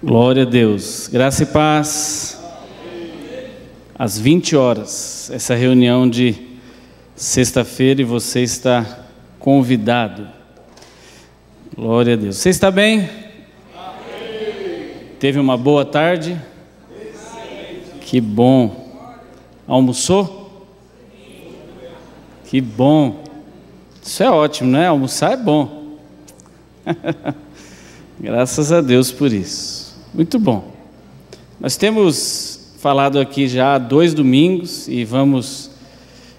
Glória a Deus. Graça e paz. Às 20 horas, essa reunião de sexta-feira e você está convidado. Glória a Deus. Você está bem? Amém. Teve uma boa tarde? Que bom. Almoçou? Que bom. Isso é ótimo, né? Almoçar é bom. Graças a Deus por isso. Muito bom. Nós temos falado aqui já há 2 domingos e vamos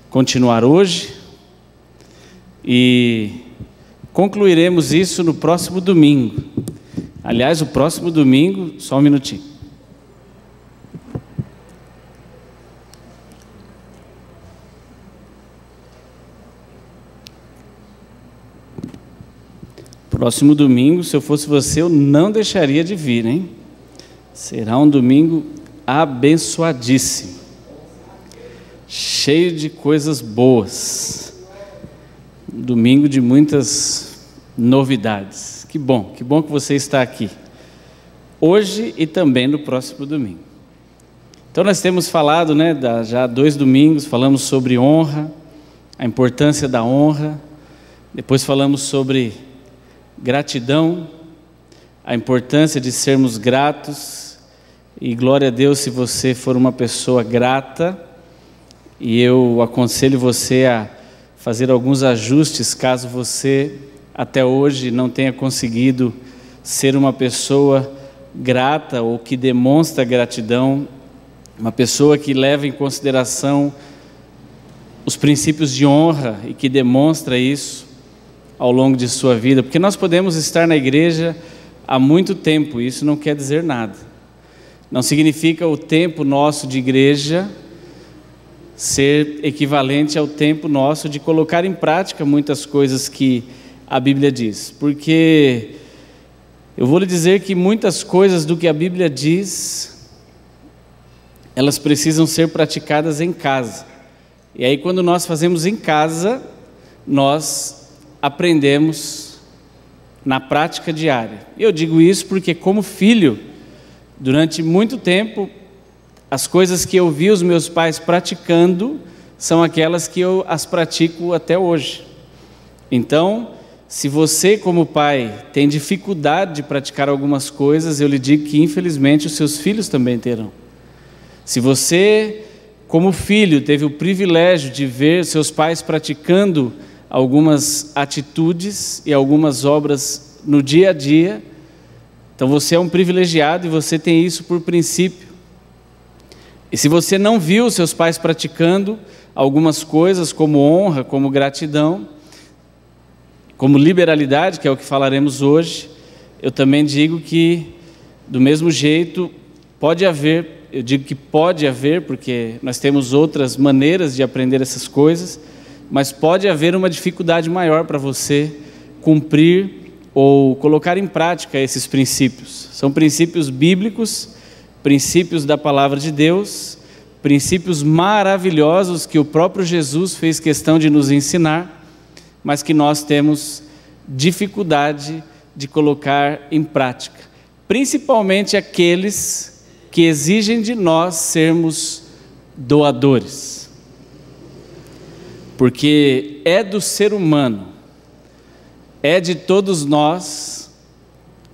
continuar hoje. E concluiremos isso no próximo domingo. Aliás, o próximo domingo, só um minutinho. Próximo domingo, se eu fosse você, eu não deixaria de vir, hein? Será um domingo abençoadíssimo, cheio de coisas boas, um domingo de muitas novidades. Que bom que você está aqui, hoje e também no próximo domingo. Então nós temos falado, né, já há 2 domingos, falamos sobre honra, a importância da honra, depois falamos sobre gratidão, a importância de sermos gratos, e glória a Deus se você for uma pessoa grata, e eu aconselho você a fazer alguns ajustes caso você até hoje não tenha conseguido ser uma pessoa grata ou que demonstra gratidão, uma pessoa que leva em consideração os princípios de honra e que demonstra isso ao longo de sua vida, porque nós podemos estar na igreja há muito tempo, isso não quer dizer nada. Não significa o tempo nosso de igreja ser equivalente ao tempo nosso de colocar em prática muitas coisas que a Bíblia diz, porque eu vou lhe dizer que muitas coisas do que a Bíblia diz, elas precisam ser praticadas em casa, e aí quando nós fazemos em casa, nós aprendemos na prática diária. Eu digo isso porque, como filho, durante muito tempo, as coisas que eu vi os meus pais praticando são aquelas que eu as pratico até hoje. Então, se você, como pai, tem dificuldade de praticar algumas coisas, eu lhe digo que, infelizmente, os seus filhos também terão. Se você, como filho, teve o privilégio de ver seus pais praticando algumas atitudes e algumas obras no dia a dia, então você é um privilegiado e você tem isso por princípio. E se você não viu seus pais praticando algumas coisas como honra, como gratidão, como liberalidade, que é o que falaremos hoje, eu também digo que do mesmo jeito pode haver, eu digo que pode haver, porque nós temos outras maneiras de aprender essas coisas, mas pode haver uma dificuldade maior para você cumprir ou colocar em prática esses princípios. São princípios bíblicos, princípios da palavra de Deus, princípios maravilhosos que o próprio Jesus fez questão de nos ensinar, mas que nós temos dificuldade de colocar em prática, principalmente aqueles que exigem de nós sermos doadores. Porque é do ser humano, é de todos nós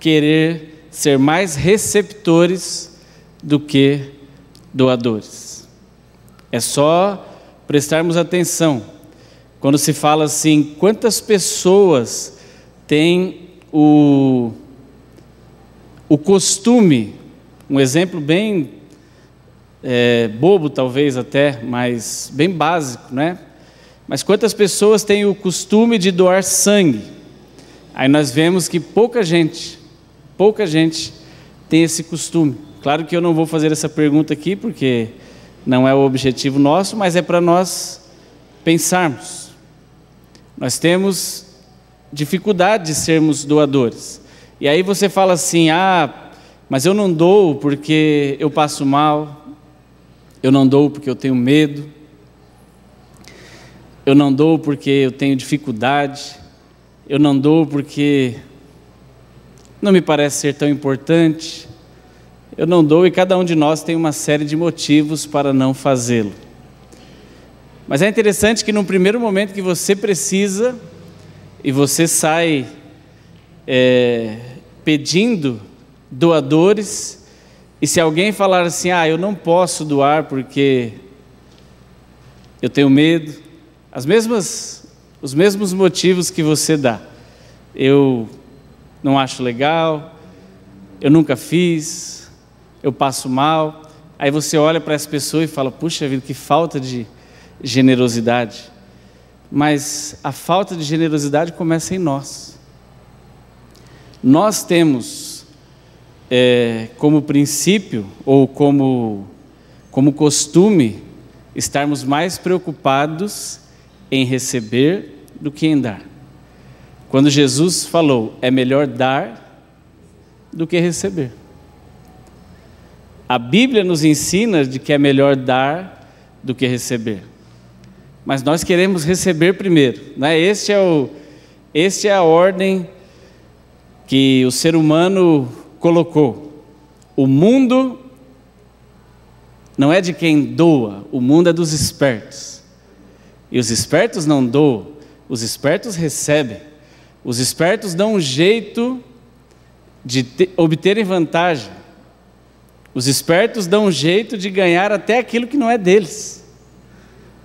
querer ser mais receptores do que doadores. É só prestarmos atenção quando se fala assim, quantas pessoas têm o costume, um exemplo bem bobo talvez até, mas bem básico, né? Mas quantas pessoas têm o costume de doar sangue? Aí nós vemos que pouca gente tem esse costume. Claro que eu não vou fazer essa pergunta aqui, porque não é o objetivo nosso, mas é para nós pensarmos. Nós temos dificuldade de sermos doadores. E aí você fala assim, mas eu não dou porque eu passo mal, eu não dou porque eu tenho medo, eu não dou porque eu tenho dificuldade, eu não dou porque não me parece ser tão importante, eu não dou, e cada um de nós tem uma série de motivos para não fazê-lo. Mas é interessante que num primeiro momento que você precisa, e você sai pedindo doadores, e se alguém falar assim, eu não posso doar porque eu tenho medo, os mesmos motivos que você dá, eu não acho legal, eu nunca fiz, eu passo mal, aí você olha para essa pessoa e fala, puxa vida, que falta de generosidade. Mas a falta de generosidade começa em nós. Nós temos como princípio ou como costume estarmos mais preocupados em receber do que em dar. Quando Jesus falou, é melhor dar do que receber. A Bíblia nos ensina de que é melhor dar do que receber. Mas nós queremos receber primeiro, né? Este é a ordem que o ser humano colocou. O mundo não é de quem doa, o mundo é dos espertos. E os espertos não doam, os espertos recebem. Os espertos dão um jeito de obterem vantagem. Os espertos dão um jeito de ganhar até aquilo que não é deles.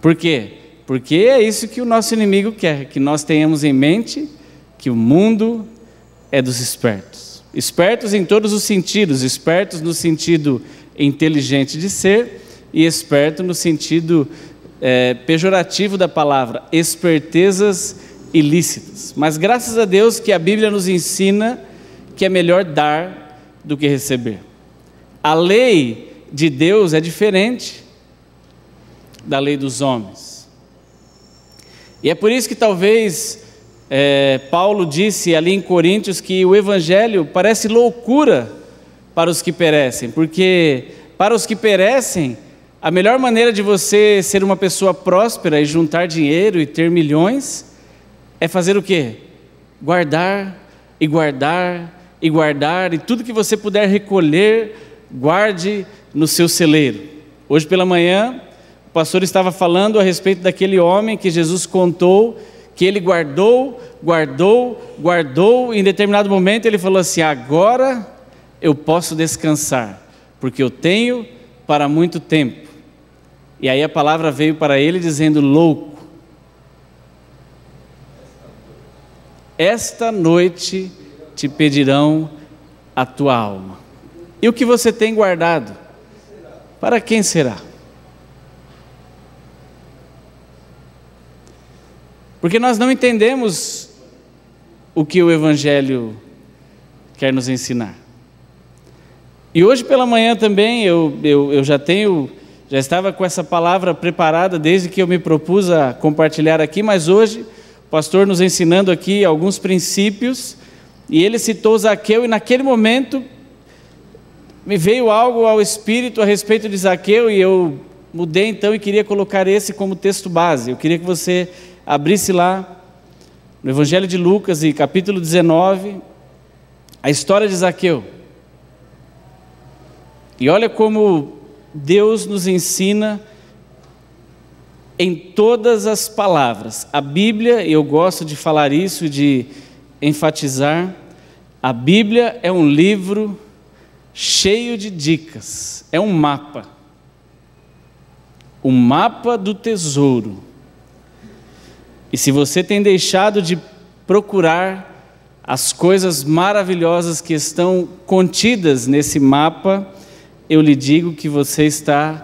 Por quê? Porque é isso que o nosso inimigo quer, que nós tenhamos em mente que o mundo é dos espertos. Espertos em todos os sentidos, espertos no sentido inteligente de ser e esperto no sentido pejorativo da palavra, espertezas ilícitas. Mas graças a Deus que a Bíblia nos ensina que é melhor dar do que receber. A lei de Deus é diferente da lei dos homens. E é por isso que talvez Paulo disse ali em Coríntios que o Evangelho parece loucura para os que perecem, porque para os que perecem, a melhor maneira de você ser uma pessoa próspera e juntar dinheiro e ter milhões é fazer o quê? Guardar e guardar e guardar, e tudo que você puder recolher, guarde no seu celeiro. Hoje pela manhã, o pastor estava falando a respeito daquele homem que Jesus contou, que ele guardou, e em determinado momento ele falou assim, agora eu posso descansar, porque eu tenho para muito tempo. E aí a palavra veio para ele dizendo, louco, esta noite te pedirão a tua alma. E o que você tem guardado? Para quem será? Porque nós não entendemos o que o Evangelho quer nos ensinar. E hoje pela manhã também eu já estava com essa palavra preparada desde que eu me propus a compartilhar aqui, mas hoje o pastor nos ensinando aqui alguns princípios, e ele citou Zaqueu, e naquele momento me veio algo ao espírito a respeito de Zaqueu, e eu mudei então e queria colocar esse como texto base. Eu queria que você abrisse lá no Evangelho de Lucas, e capítulo 19, a história de Zaqueu. E olha como Deus nos ensina em todas as palavras. A Bíblia, e eu gosto de falar isso, de enfatizar, a Bíblia é um livro cheio de dicas, é um mapa do tesouro. E se você tem deixado de procurar as coisas maravilhosas que estão contidas nesse mapa, eu lhe digo que você está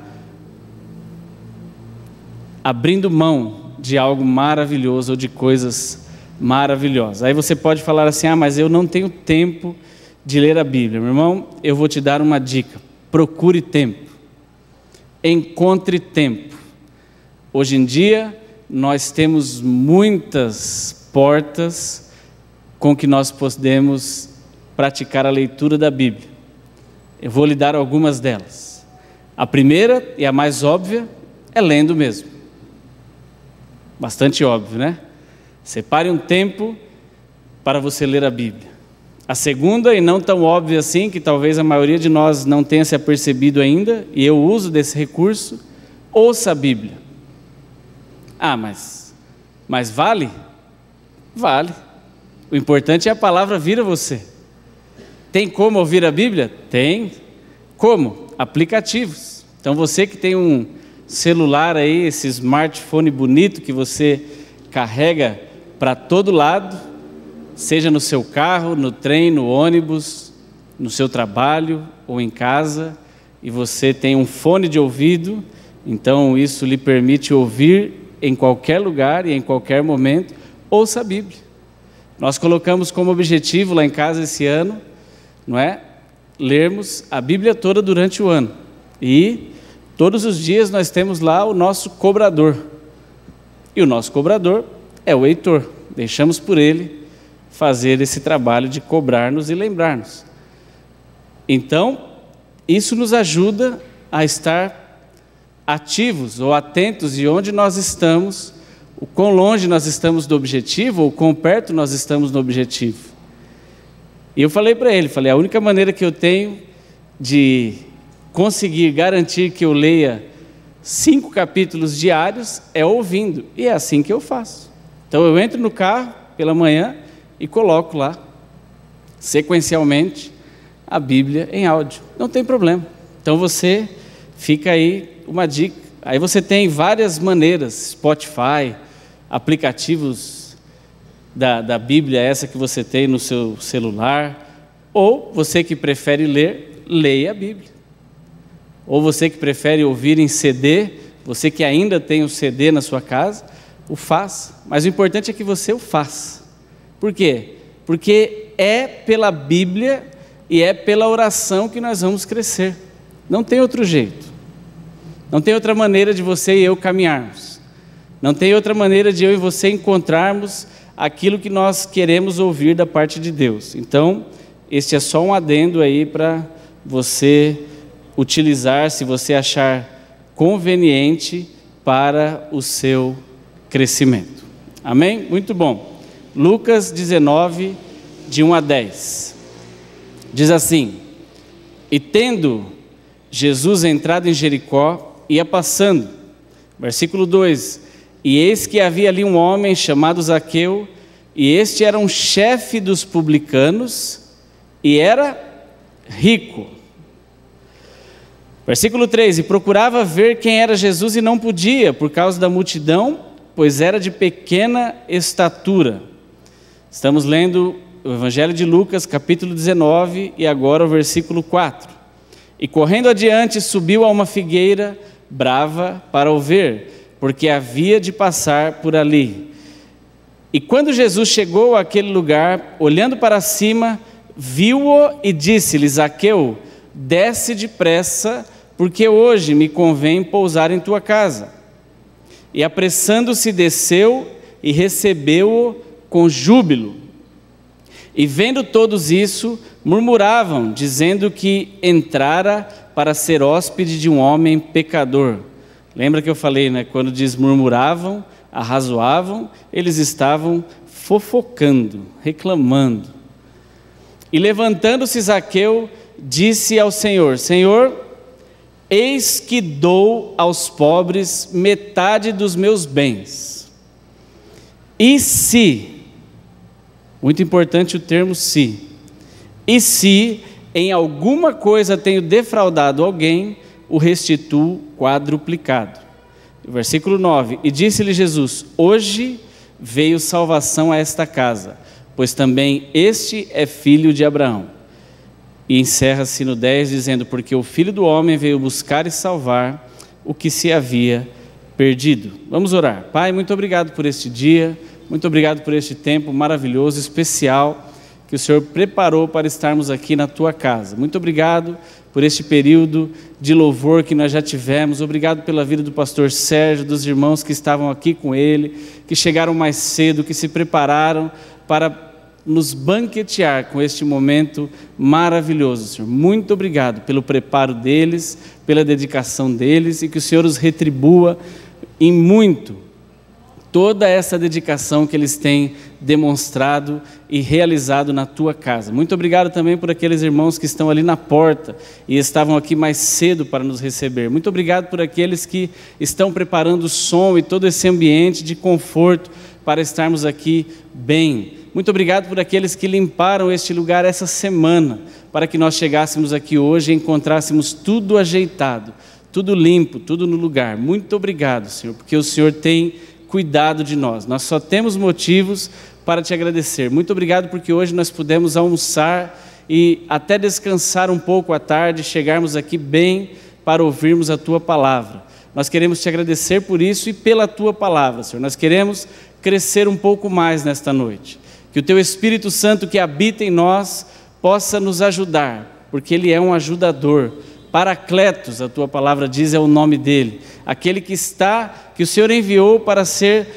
abrindo mão de algo maravilhoso ou de coisas maravilhosas. Aí você pode falar assim, mas eu não tenho tempo de ler a Bíblia. Meu irmão, eu vou te dar uma dica: procure tempo, encontre tempo. Hoje em dia nós temos muitas portas com que nós podemos praticar a leitura da Bíblia. Eu vou lhe dar algumas delas. A primeira e a mais óbvia é lendo mesmo. Bastante óbvio, né? Separe um tempo para você ler a Bíblia. A segunda, e não tão óbvia assim, que talvez a maioria de nós não tenha se apercebido ainda, e eu uso desse recurso: ouça a Bíblia. Ah, mas vale? Vale. O importante é a palavra vir a você. Tem como ouvir a Bíblia? Tem. Como? Aplicativos. Então você que tem um celular aí, esse smartphone bonito que você carrega para todo lado, seja no seu carro, no trem, no ônibus, no seu trabalho ou em casa, e você tem um fone de ouvido, então isso lhe permite ouvir em qualquer lugar e em qualquer momento. Ouça a Bíblia. Nós colocamos como objetivo lá em casa esse ano, não é? Lermos a Bíblia toda durante o ano. E todos os dias nós temos lá o nosso cobrador. E o nosso cobrador é o Heitor. Deixamos por ele fazer esse trabalho de cobrar-nos e lembrar-nos. Então, isso nos ajuda a estar ativos ou atentos de onde nós estamos, o quão longe nós estamos do objetivo ou quão perto nós estamos do objetivo. E eu falei para ele, a única maneira que eu tenho de conseguir garantir que eu leia 5 capítulos diários é ouvindo, e é assim que eu faço. Então eu entro no carro pela manhã e coloco lá, sequencialmente, a Bíblia em áudio. Não tem problema. Então você fica aí uma dica. Aí você tem várias maneiras, Spotify, aplicativos da Bíblia, essa que você tem no seu celular, ou você que prefere ler, leia a Bíblia. Ou você que prefere ouvir em CD, você que ainda tem o CD na sua casa, o faça. Mas o importante é que você o faça. Por quê? Porque é pela Bíblia e é pela oração que nós vamos crescer. Não tem outro jeito. Não tem outra maneira de você e eu caminharmos. Não tem outra maneira de eu e você encontrarmos aquilo que nós queremos ouvir da parte de Deus. Então, este é só um adendo aí para você utilizar, se você achar conveniente, para o seu crescimento. Amém? Muito bom. Lucas 19, de 1 a 10. Diz assim: e tendo Jesus entrado em Jericó, ia passando. Versículo 2: e eis que havia ali um homem chamado Zaqueu, e este era um chefe dos publicanos, e era rico. Versículo 3: e procurava ver quem era Jesus, e não podia, por causa da multidão, pois era de pequena estatura. Estamos lendo o Evangelho de Lucas, capítulo 19, e agora o versículo 4. E correndo adiante, subiu a uma figueira brava para o ver, porque havia de passar por ali. E quando Jesus chegou àquele lugar, olhando para cima, viu-o e disse-lhe: Zaqueu, desce depressa, porque hoje me convém pousar em tua casa. E apressando-se desceu e recebeu-o com júbilo. E vendo todos isso, murmuravam, dizendo que entrara para ser hóspede de um homem pecador. Lembra que eu falei, né? Quando diz murmuravam, arrazoavam, eles estavam fofocando, reclamando. E levantando-se Zaqueu, disse ao Senhor: Senhor, eis que dou aos pobres metade dos meus bens. E se, muito importante o termo se, e se em alguma coisa tenho defraudado alguém, o restituo quadruplicado. Versículo 9: e disse-lhe Jesus: hoje veio salvação a esta casa, pois também este é filho de Abraão. E encerra-se no 10 dizendo: porque o Filho do Homem veio buscar e salvar o que se havia perdido. Vamos orar. Pai, muito obrigado por este dia, muito obrigado por este tempo maravilhoso, especial, que o Senhor preparou para estarmos aqui na Tua casa. Muito obrigado por este período de louvor que nós já tivemos. Obrigado pela vida do pastor Sérgio, dos irmãos que estavam aqui com ele, que chegaram mais cedo, que se prepararam para nos banquetear com este momento maravilhoso, Senhor. Muito obrigado pelo preparo deles, pela dedicação deles, e que o Senhor os retribua em muito toda essa dedicação que eles têm demonstrado e realizado na tua casa. Muito obrigado também por aqueles irmãos que estão ali na porta e estavam aqui mais cedo para nos receber. Muito obrigado por aqueles que estão preparando o som e todo esse ambiente de conforto para estarmos aqui bem. Muito obrigado por aqueles que limparam este lugar essa semana, para que nós chegássemos aqui hoje e encontrássemos tudo ajeitado, tudo limpo, tudo no lugar. Muito obrigado, Senhor, porque o Senhor tem cuidado de nós. Nós só temos motivos para te agradecer. Muito obrigado porque hoje nós pudemos almoçar e até descansar um pouco à tarde, chegarmos aqui bem para ouvirmos a tua palavra. Nós queremos te agradecer por isso e pela tua palavra, Senhor. Nós queremos crescer um pouco mais nesta noite. Que o teu Espírito Santo que habita em nós possa nos ajudar, porque ele é um ajudador. Paracletos, a tua palavra diz, é o nome dele. Aquele que o Senhor enviou para ser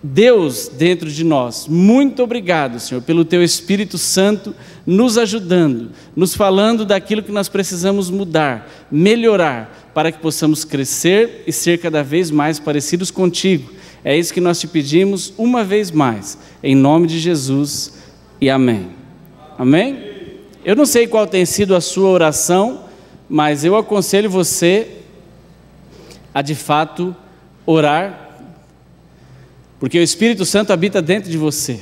Deus dentro de nós. Muito obrigado, Senhor, pelo teu Espírito Santo nos ajudando, nos falando daquilo que nós precisamos mudar, melhorar, para que possamos crescer e ser cada vez mais parecidos contigo. É isso que nós te pedimos uma vez mais, em nome de Jesus e amém. Amém? Eu não sei qual tem sido a sua oração, mas eu aconselho você a de fato orar, porque o Espírito Santo habita dentro de você.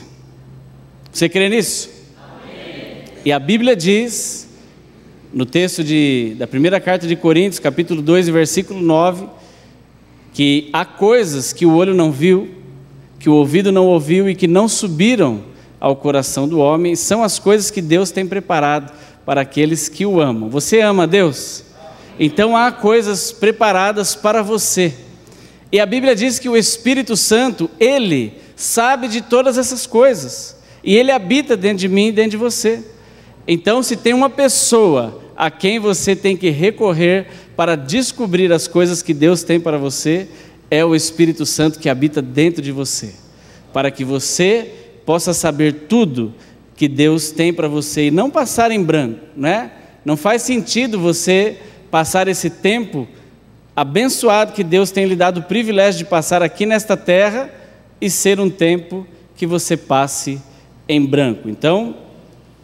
Você crê nisso? Amém. E a Bíblia diz, no texto da primeira carta de Coríntios, capítulo 2, versículo 9, que há coisas que o olho não viu, que o ouvido não ouviu e que não subiram ao coração do homem, são as coisas que Deus tem preparado para aqueles que o amam. Você ama a Deus? Então há coisas preparadas para você. E a Bíblia diz que o Espírito Santo, ele sabe de todas essas coisas. E ele habita dentro de mim e dentro de você. Então, se tem uma pessoa a quem você tem que recorrer para descobrir as coisas que Deus tem para você, é o Espírito Santo que habita dentro de você. Para que você possa saber tudo que Deus tem para você e não passar em branco, né? Não faz sentido você passar esse tempo abençoado que Deus tem lhe dado o privilégio de passar aqui nesta terra e ser um tempo que você passe em branco. Então,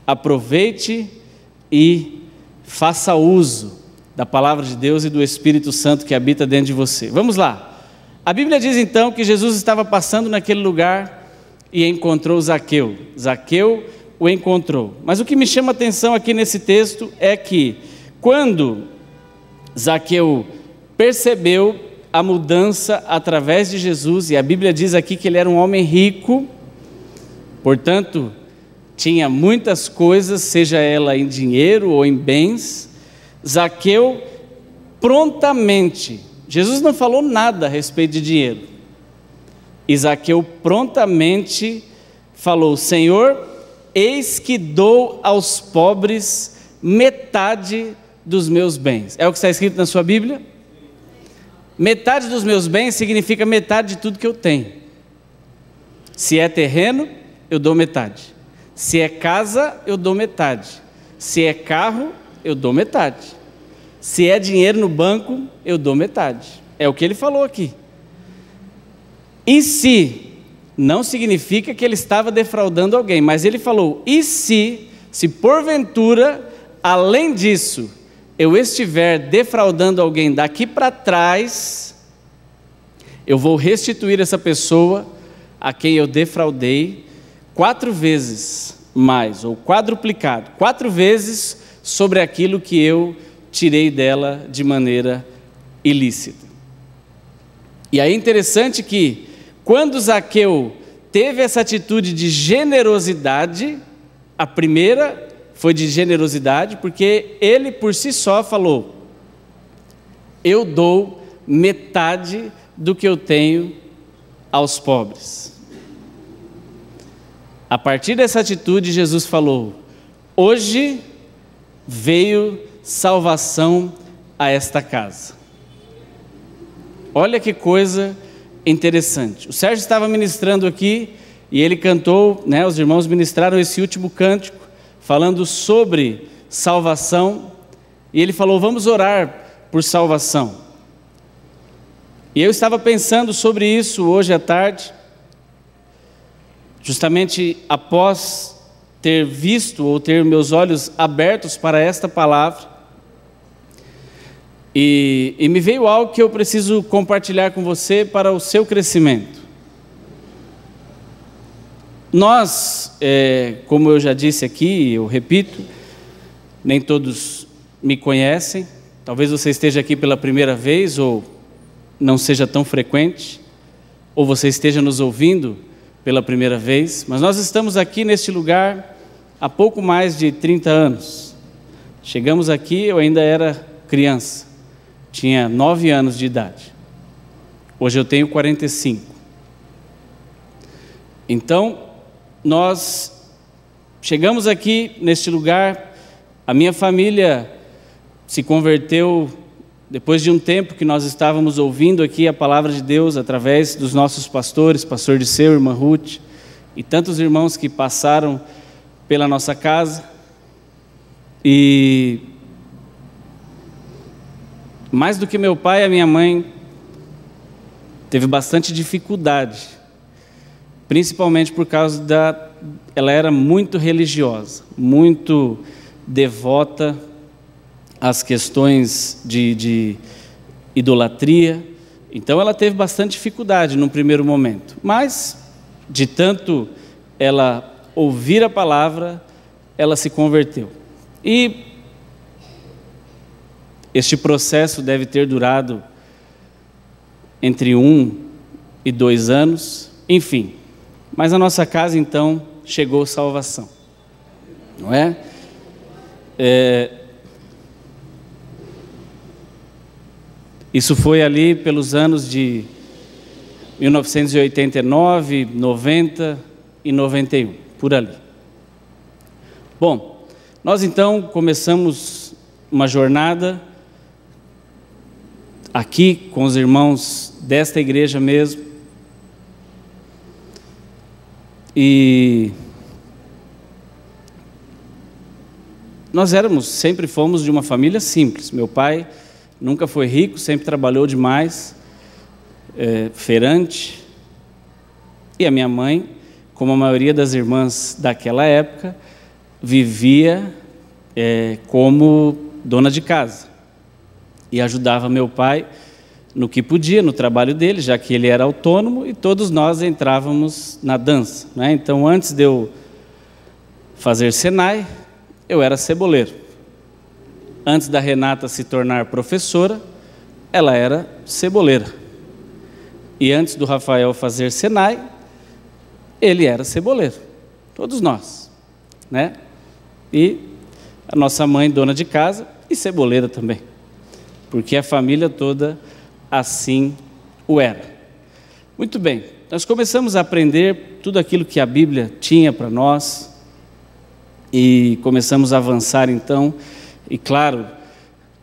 aproveite e faça uso da palavra de Deus e do Espírito Santo que habita dentro de você. Vamos lá. A Bíblia diz então que Jesus estava passando naquele lugar e encontrou Zaqueu. Zaqueu o encontrou. Mas o que me chama a atenção aqui nesse texto é que quando Zaqueu percebeu a mudança através de Jesus, e a Bíblia diz aqui que ele era um homem rico, portanto, tinha muitas coisas, seja ela em dinheiro ou em bens, Zaqueu prontamente, Jesus não falou nada a respeito de dinheiro, e Zaqueu prontamente falou: Senhor, eis que dou aos pobres metade dos meus bens. É o que está escrito na sua Bíblia? Metade dos meus bens significa metade de tudo que eu tenho. Se é terreno, eu dou metade. Se é casa, eu dou metade. Se é carro, eu dou metade. Se é dinheiro no banco, eu dou metade. É o que ele falou aqui. E se, não significa que ele estava defraudando alguém, mas ele falou: e se porventura, além disso, eu estiver defraudando alguém daqui para trás, eu vou restituir essa pessoa a quem eu defraudei 4 vezes mais, ou quadruplicado, 4 vezes sobre aquilo que eu tirei dela de maneira ilícita. E aí é interessante que, quando Zaqueu teve essa atitude de generosidade, a primeira foi de generosidade, porque ele por si só falou: eu dou metade do que eu tenho aos pobres. A partir dessa atitude, Jesus falou: hoje veio salvação a esta casa. Olha que coisa interessante. O Sérgio estava ministrando aqui e ele cantou, né, os irmãos ministraram esse último cântico, falando sobre salvação, e ele falou: vamos orar por salvação. E eu estava pensando sobre isso hoje à tarde, justamente após ter visto ou ter meus olhos abertos para esta palavra, e me veio algo que eu preciso compartilhar com você para o seu crescimento. Nós, como eu já disse aqui, eu repito, nem todos me conhecem, talvez você esteja aqui pela primeira vez ou não seja tão frequente, ou você esteja nos ouvindo pela primeira vez, mas nós estamos aqui neste lugar há pouco mais de 30 anos. Chegamos aqui, eu ainda era criança, tinha 9 anos de idade. Hoje eu tenho 45. Então, nós chegamos aqui neste lugar, a minha família se converteu depois de um tempo que nós estávamos ouvindo aqui a palavra de Deus através dos nossos pastores, pastor Disseu, irmã Ruth, e tantos irmãos que passaram pela nossa casa. E mais do que meu pai, a minha mãe teve bastante dificuldade, principalmente por causa ela era muito religiosa, muito devota às questões de idolatria. Então ela teve bastante dificuldade num primeiro momento, mas de tanto ela ouvir a palavra, ela se converteu. E este processo deve ter durado entre 1 e 2 anos, enfim. Mas a nossa casa, então, chegou salvação, não é? Isso foi ali pelos anos de 1989, 90 e 91, por ali. Bom, nós então começamos uma jornada aqui com os irmãos desta igreja mesmo, e nós sempre fomos de uma família simples. Meu pai nunca foi rico, sempre trabalhou demais, feirante, e a minha mãe, como a maioria das irmãs daquela época, vivia como dona de casa, e ajudava meu pai no que podia, no trabalho dele, já que ele era autônomo, e todos nós entrávamos na dança, né? Então, antes de eu fazer Senai, eu era ceboleiro. Antes da Renata se tornar professora, ela era ceboleira. E antes do Rafael fazer Senai, ele era ceboleiro. Todos nós, né? E a nossa mãe, dona de casa, e ceboleira também, porque a família toda assim o era. Muito bem, nós começamos a aprender tudo aquilo que a Bíblia tinha para nós, e começamos a avançar então, e claro,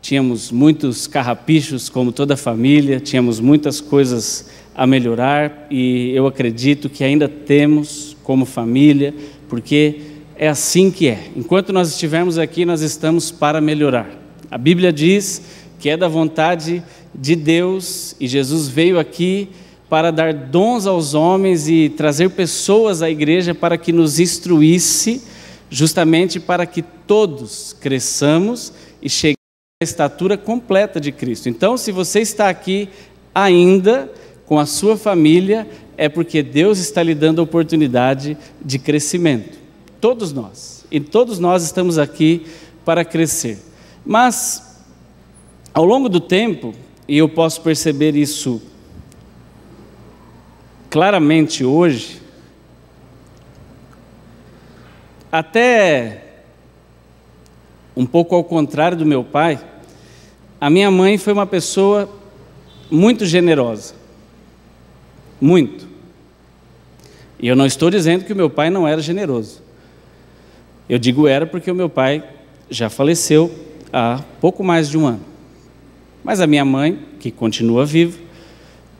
tínhamos muitos carrapichos como toda a família, tínhamos muitas coisas a melhorar, e eu acredito que ainda temos como família, porque é assim que é. Enquanto nós estivermos aqui, nós estamos para melhorar. A Bíblia diz que é da vontade de Deus, e Jesus veio aqui para dar dons aos homens e trazer pessoas à igreja para que nos instruísse, justamente para que todos cresçamos e cheguemos à estatura completa de Cristo. Então, se você está aqui ainda com a sua família, é porque Deus está lhe dando a oportunidade de crescimento. Todos nós, e todos nós estamos aqui para crescer. Mas, ao longo do tempo, e eu posso perceber isso claramente hoje, até um pouco ao contrário do meu pai, a minha mãe foi uma pessoa muito generosa, muito. E eu não estou dizendo que o meu pai não era generoso. Eu digo era porque o meu pai já faleceu há pouco mais de um ano. Mas a minha mãe, que continua viva,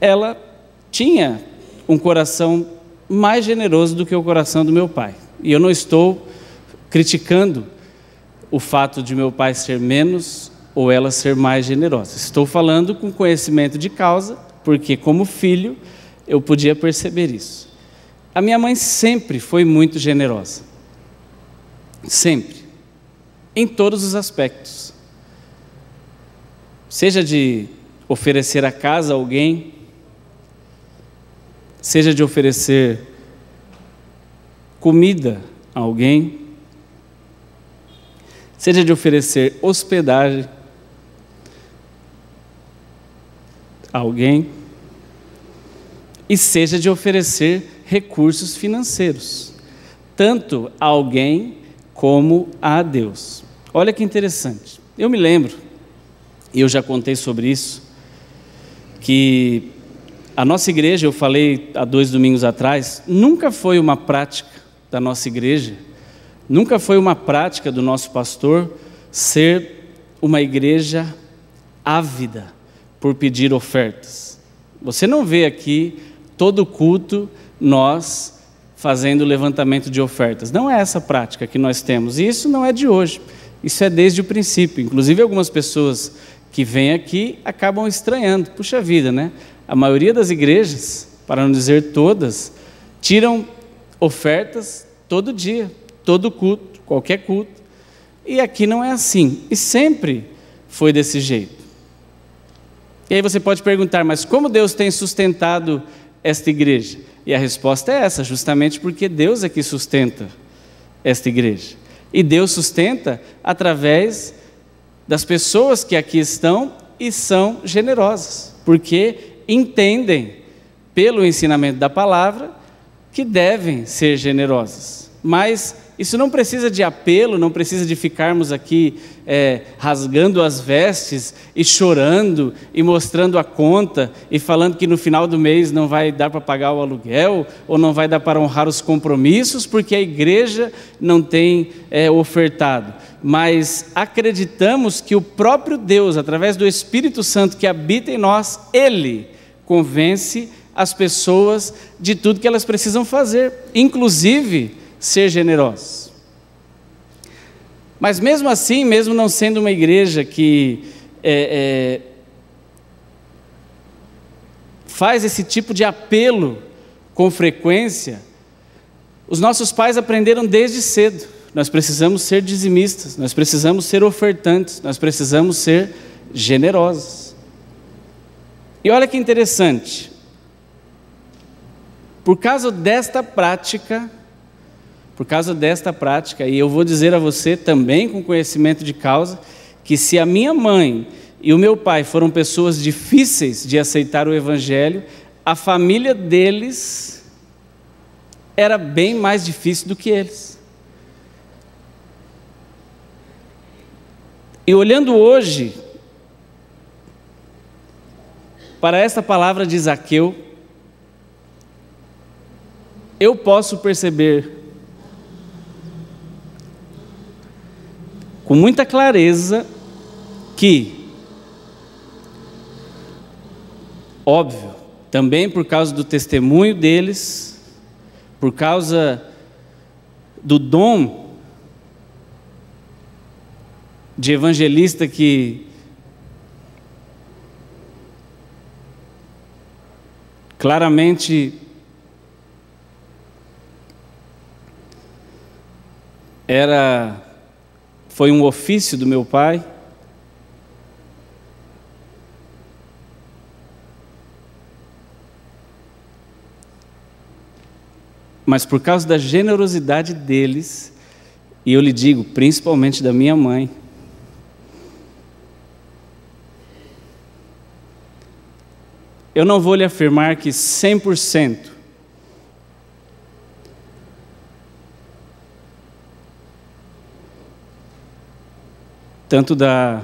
ela tinha um coração mais generoso do que o coração do meu pai. E eu não estou criticando o fato de meu pai ser menos ou ela ser mais generosa. Estou falando com conhecimento de causa porque como filho eu podia perceber isso. A minha mãe sempre foi muito generosa, sempre, em todos os aspectos, seja de oferecer a casa a alguém, seja de oferecer comida a alguém, seja de oferecer hospedagem a alguém, e seja de oferecer recursos financeiros, tanto a alguém como a Deus. Olha que interessante, eu me lembro, e eu já contei sobre isso, que a nossa igreja, eu falei há 2 domingos atrás, nunca foi uma prática da nossa igreja, nunca foi uma prática do nosso pastor ser uma igreja ávida por pedir ofertas. Você não vê aqui todo culto nós fazendo levantamento de ofertas. Não é essa prática que nós temos, e isso não é de hoje, isso é desde o princípio. Inclusive algumas pessoas que vêm aqui acabam estranhando, puxa vida, né? A maioria das igrejas, para não dizer todas, tiram ofertas todo dia, todo culto, qualquer culto, e aqui não é assim, e sempre foi desse jeito. E aí você pode perguntar, mas como Deus tem sustentado esta igreja? E a resposta é essa, justamente porque Deus é que sustenta esta igreja. E Deus sustenta através das pessoas que aqui estão e são generosas, porque entendem, pelo ensinamento da palavra, que devem ser generosas. Mas isso não precisa de apelo, não precisa de ficarmos aqui rasgando as vestes e chorando e mostrando a conta e falando que no final do mês não vai dar para pagar o aluguel ou não vai dar para honrar os compromissos porque a igreja não tem ofertado. Mas acreditamos que o próprio Deus, através do Espírito Santo que habita em nós, Ele convence as pessoas de tudo que elas precisam fazer, inclusive ser generosos. Mas mesmo assim, mesmo não sendo uma igreja que faz esse tipo de apelo com frequência, os nossos pais aprenderam desde cedo. Nós precisamos ser dizimistas, nós precisamos ser ofertantes, nós precisamos ser generosos. E olha que interessante, por causa desta prática, e eu vou dizer a você também com conhecimento de causa, que se a minha mãe e o meu pai foram pessoas difíceis de aceitar o Evangelho, a família deles era bem mais difícil do que eles. E olhando hoje para esta palavra de Zaqueu, eu posso perceber com muita clareza que, óbvio, também por causa do testemunho deles, por causa do dom de evangelista que claramente foi um ofício do meu pai, mas por causa da generosidade deles, e eu lhe digo, principalmente da minha mãe, eu não vou lhe afirmar que 100%, tanto da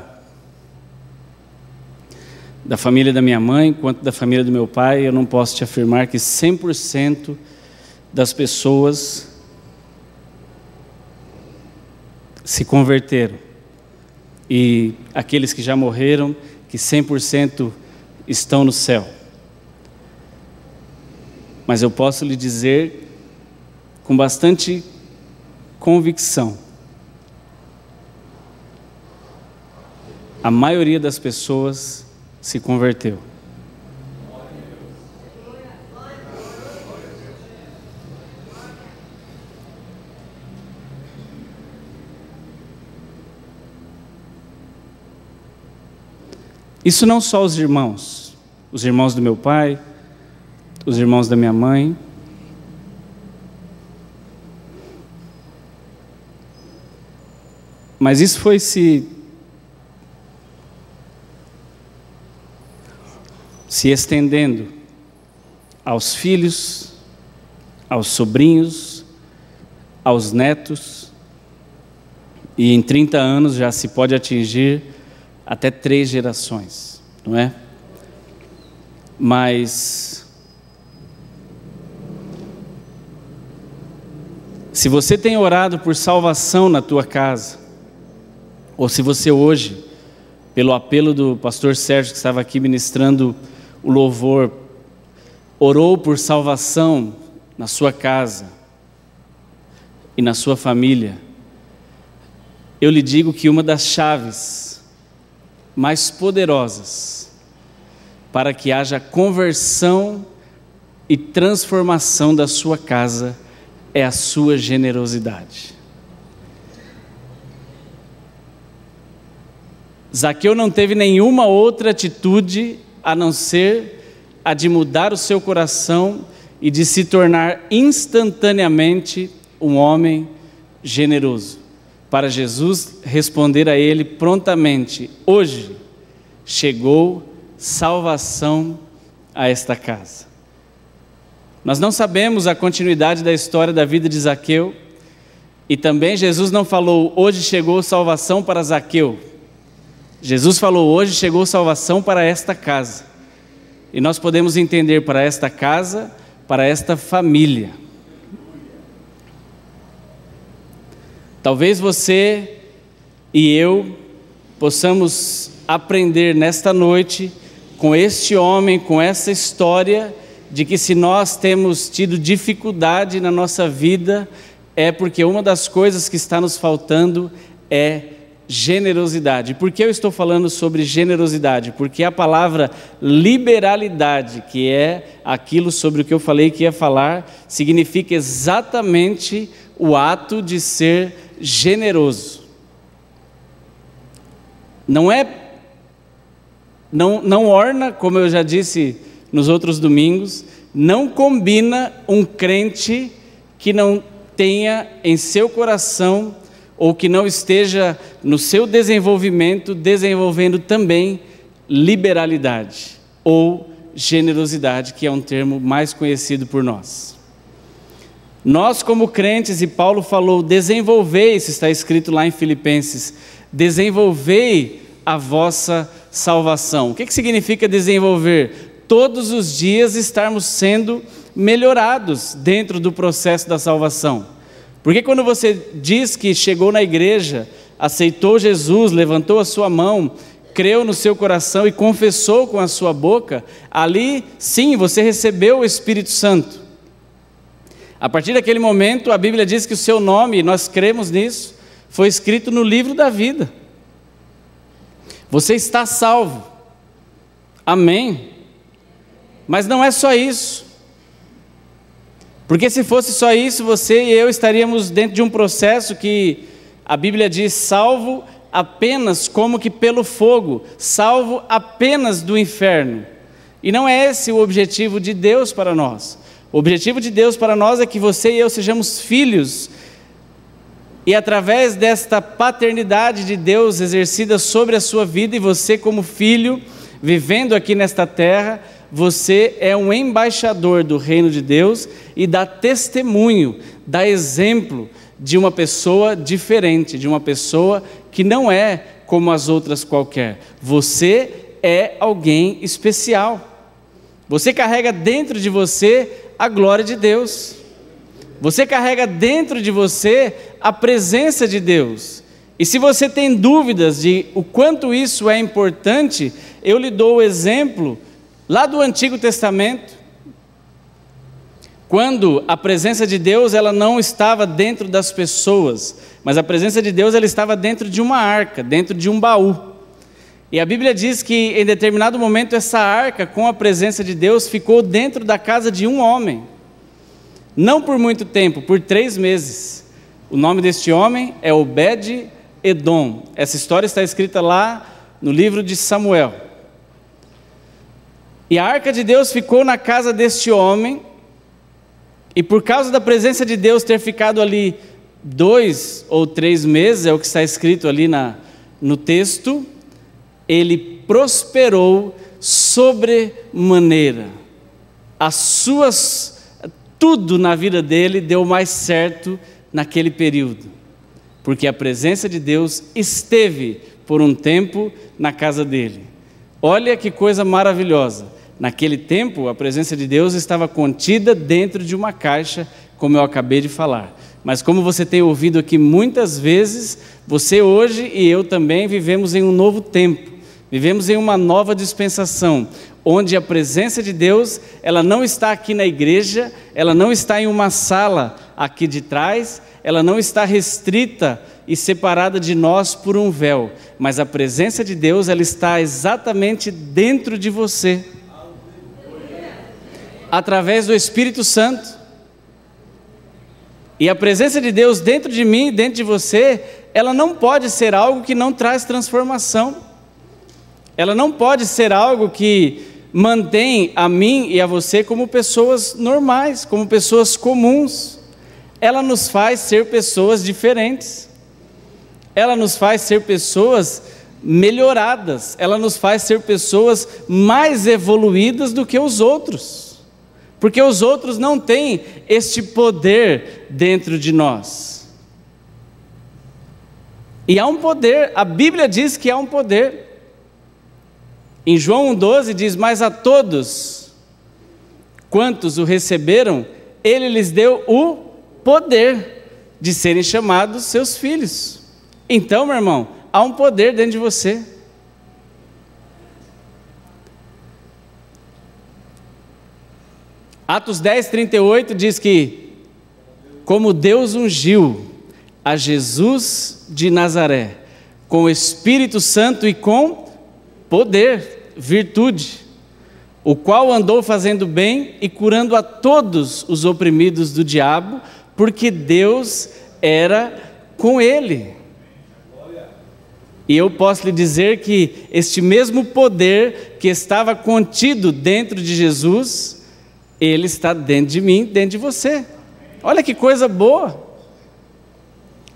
família da minha mãe, quanto da família do meu pai, eu não posso te afirmar que 100% das pessoas se converteram. E aqueles que já morreram, que 100% estão no céu. Mas eu posso lhe dizer com bastante convicção, a maioria das pessoas se converteu. Isso não só os irmãos do meu pai, os irmãos da minha mãe, mas isso foi se estendendo aos filhos, aos sobrinhos, aos netos, e em 30 anos já se pode atingir até 3 gerações, não é? Mas se você tem orado por salvação na tua casa, ou se você hoje, pelo apelo do pastor Sérgio que estava aqui ministrando o louvor, orou por salvação na sua casa e na sua família, eu lhe digo que uma das chaves mais poderosas para que haja conversão e transformação da sua casa é a sua generosidade. Zaqueu não teve nenhuma outra atitude a não ser a de mudar o seu coração e de se tornar instantaneamente um homem generoso, para Jesus responder a ele prontamente: hoje chegou salvação a esta casa. Nós não sabemos a continuidade da história da vida de Zaqueu, e também Jesus não falou: hoje chegou salvação para Zaqueu. Jesus falou: hoje chegou salvação para esta casa. E nós podemos entender para esta casa, para esta família. Talvez você e eu possamos aprender nesta noite com este homem, com essa história, de que se nós temos tido dificuldade na nossa vida, é porque uma das coisas que está nos faltando é generosidade. Por que eu estou falando sobre generosidade? Porque a palavra liberalidade, que é aquilo sobre o que eu falei que ia falar, significa exatamente o ato de ser generoso. Não orna, como eu já disse nos outros domingos, não combina um crente que não tenha em seu coração, ou que não esteja no seu desenvolvimento, desenvolvendo também liberalidade, ou generosidade, que é um termo mais conhecido por nós. Nós como crentes, e Paulo falou, desenvolvei, isso está escrito lá em Filipenses, desenvolvei a vossa salvação. O que significa desenvolver? Todos os dias estarmos sendo melhorados dentro do processo da salvação. Porque quando você diz que chegou na igreja, aceitou Jesus, levantou a sua mão, creu no seu coração e confessou com a sua boca, ali sim você recebeu o Espírito Santo. A partir daquele momento, a Bíblia diz que o seu nome, nós cremos nisso, foi escrito no livro da vida. Você está salvo. Amém. Mas não é só isso. Porque se fosse só isso, você e eu estaríamos dentro de um processo que a Bíblia diz: salvo apenas como que pelo fogo, salvo apenas do inferno. E não é esse o objetivo de Deus para nós. O objetivo de Deus para nós é que você e eu sejamos filhos, e através desta paternidade de Deus exercida sobre a sua vida, e você como filho, vivendo aqui nesta terra, você é um embaixador do reino de Deus e dá testemunho, dá exemplo de uma pessoa diferente, de uma pessoa que não é como as outras qualquer. Você é alguém especial. Você carrega dentro de você a glória de Deus. Você carrega dentro de você a presença de Deus. E se você tem dúvidas de o quanto isso é importante, eu lhe dou o exemplo lá do Antigo Testamento, quando a presença de Deus ela não estava dentro das pessoas, mas a presença de Deus ela estava dentro de uma arca, dentro de um baú. E a Bíblia diz que em determinado momento essa arca com a presença de Deus ficou dentro da casa de um homem. Não por muito tempo, por 3 meses. O nome deste homem é Obed-Edom. Essa história está escrita lá no livro de Samuel. E a arca de Deus ficou na casa deste homem, e por causa da presença de Deus ter ficado ali 2 ou 3 meses, é o que está escrito ali no texto, ele prosperou sobremaneira. Tudo na vida dele deu mais certo naquele período, porque a presença de Deus esteve por um tempo na casa dele. Olha que coisa maravilhosa. Naquele tempo, a presença de Deus estava contida dentro de uma caixa, como eu acabei de falar. Mas como você tem ouvido aqui muitas vezes, você hoje e eu também vivemos em um novo tempo. Vivemos em uma nova dispensação, onde a presença de Deus, ela não está aqui na igreja, ela não está em uma sala aqui de trás, ela não está restrita e separada de nós por um véu, mas a presença de Deus, ela está exatamente dentro de você, através do Espírito Santo. E a presença de Deus dentro de mim, dentro de você, ela não pode ser algo que não traz transformação. Ela não pode ser algo que mantém a mim e a você como pessoas normais, como pessoas comuns. Ela nos faz ser pessoas diferentes. Ela nos faz ser pessoas melhoradas. Ela nos faz ser pessoas mais evoluídas do que os outros. Porque os outros não têm este poder dentro de nós. E há um poder, a Bíblia diz que há um poder. Em João 1,12 diz: mas a todos quantos o receberam, ele lhes deu o poder de serem chamados seus filhos. Então, meu irmão, há um poder dentro de você. Atos 10:38 diz que, como Deus ungiu a Jesus de Nazaré, com o Espírito Santo e com poder, virtude, o qual andou fazendo bem e curando a todos os oprimidos do diabo, porque Deus era com ele. E eu posso lhe dizer que este mesmo poder que estava contido dentro de Jesus, ele está dentro de mim, dentro de você. Olha que coisa boa.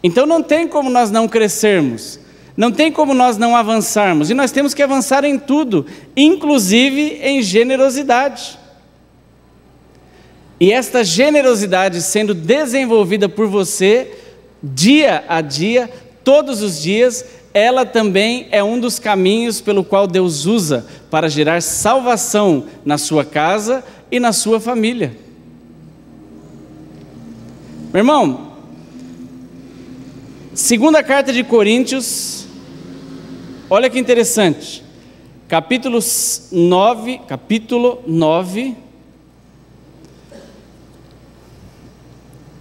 Então não tem como nós não crescermos, não tem como nós não avançarmos, e nós temos que avançar em tudo, inclusive em generosidade. E esta generosidade sendo desenvolvida por você, dia a dia, todos os dias, ela também é um dos caminhos pelo qual Deus usa para gerar salvação na sua casa e na sua família. Meu irmão, segunda carta de Coríntios, olha que interessante, capítulo 9,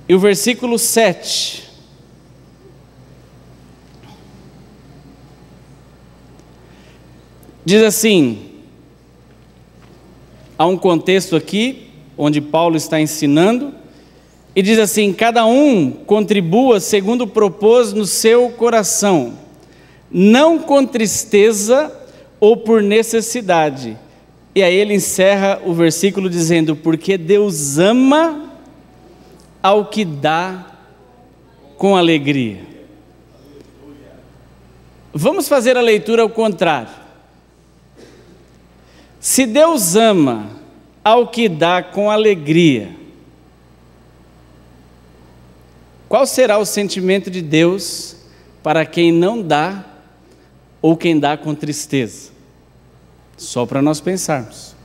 e o versículo 7. Diz assim, há um contexto aqui, onde Paulo está ensinando, e diz assim: cada um contribua segundo propôs no seu coração, não com tristeza ou por necessidade. E aí ele encerra o versículo dizendo: porque Deus ama ao que dá com alegria. Vamos fazer a leitura ao contrário. Se Deus ama ao que dá com alegria, qual será o sentimento de Deus para quem não dá ou quem dá com tristeza? Só para nós pensarmos.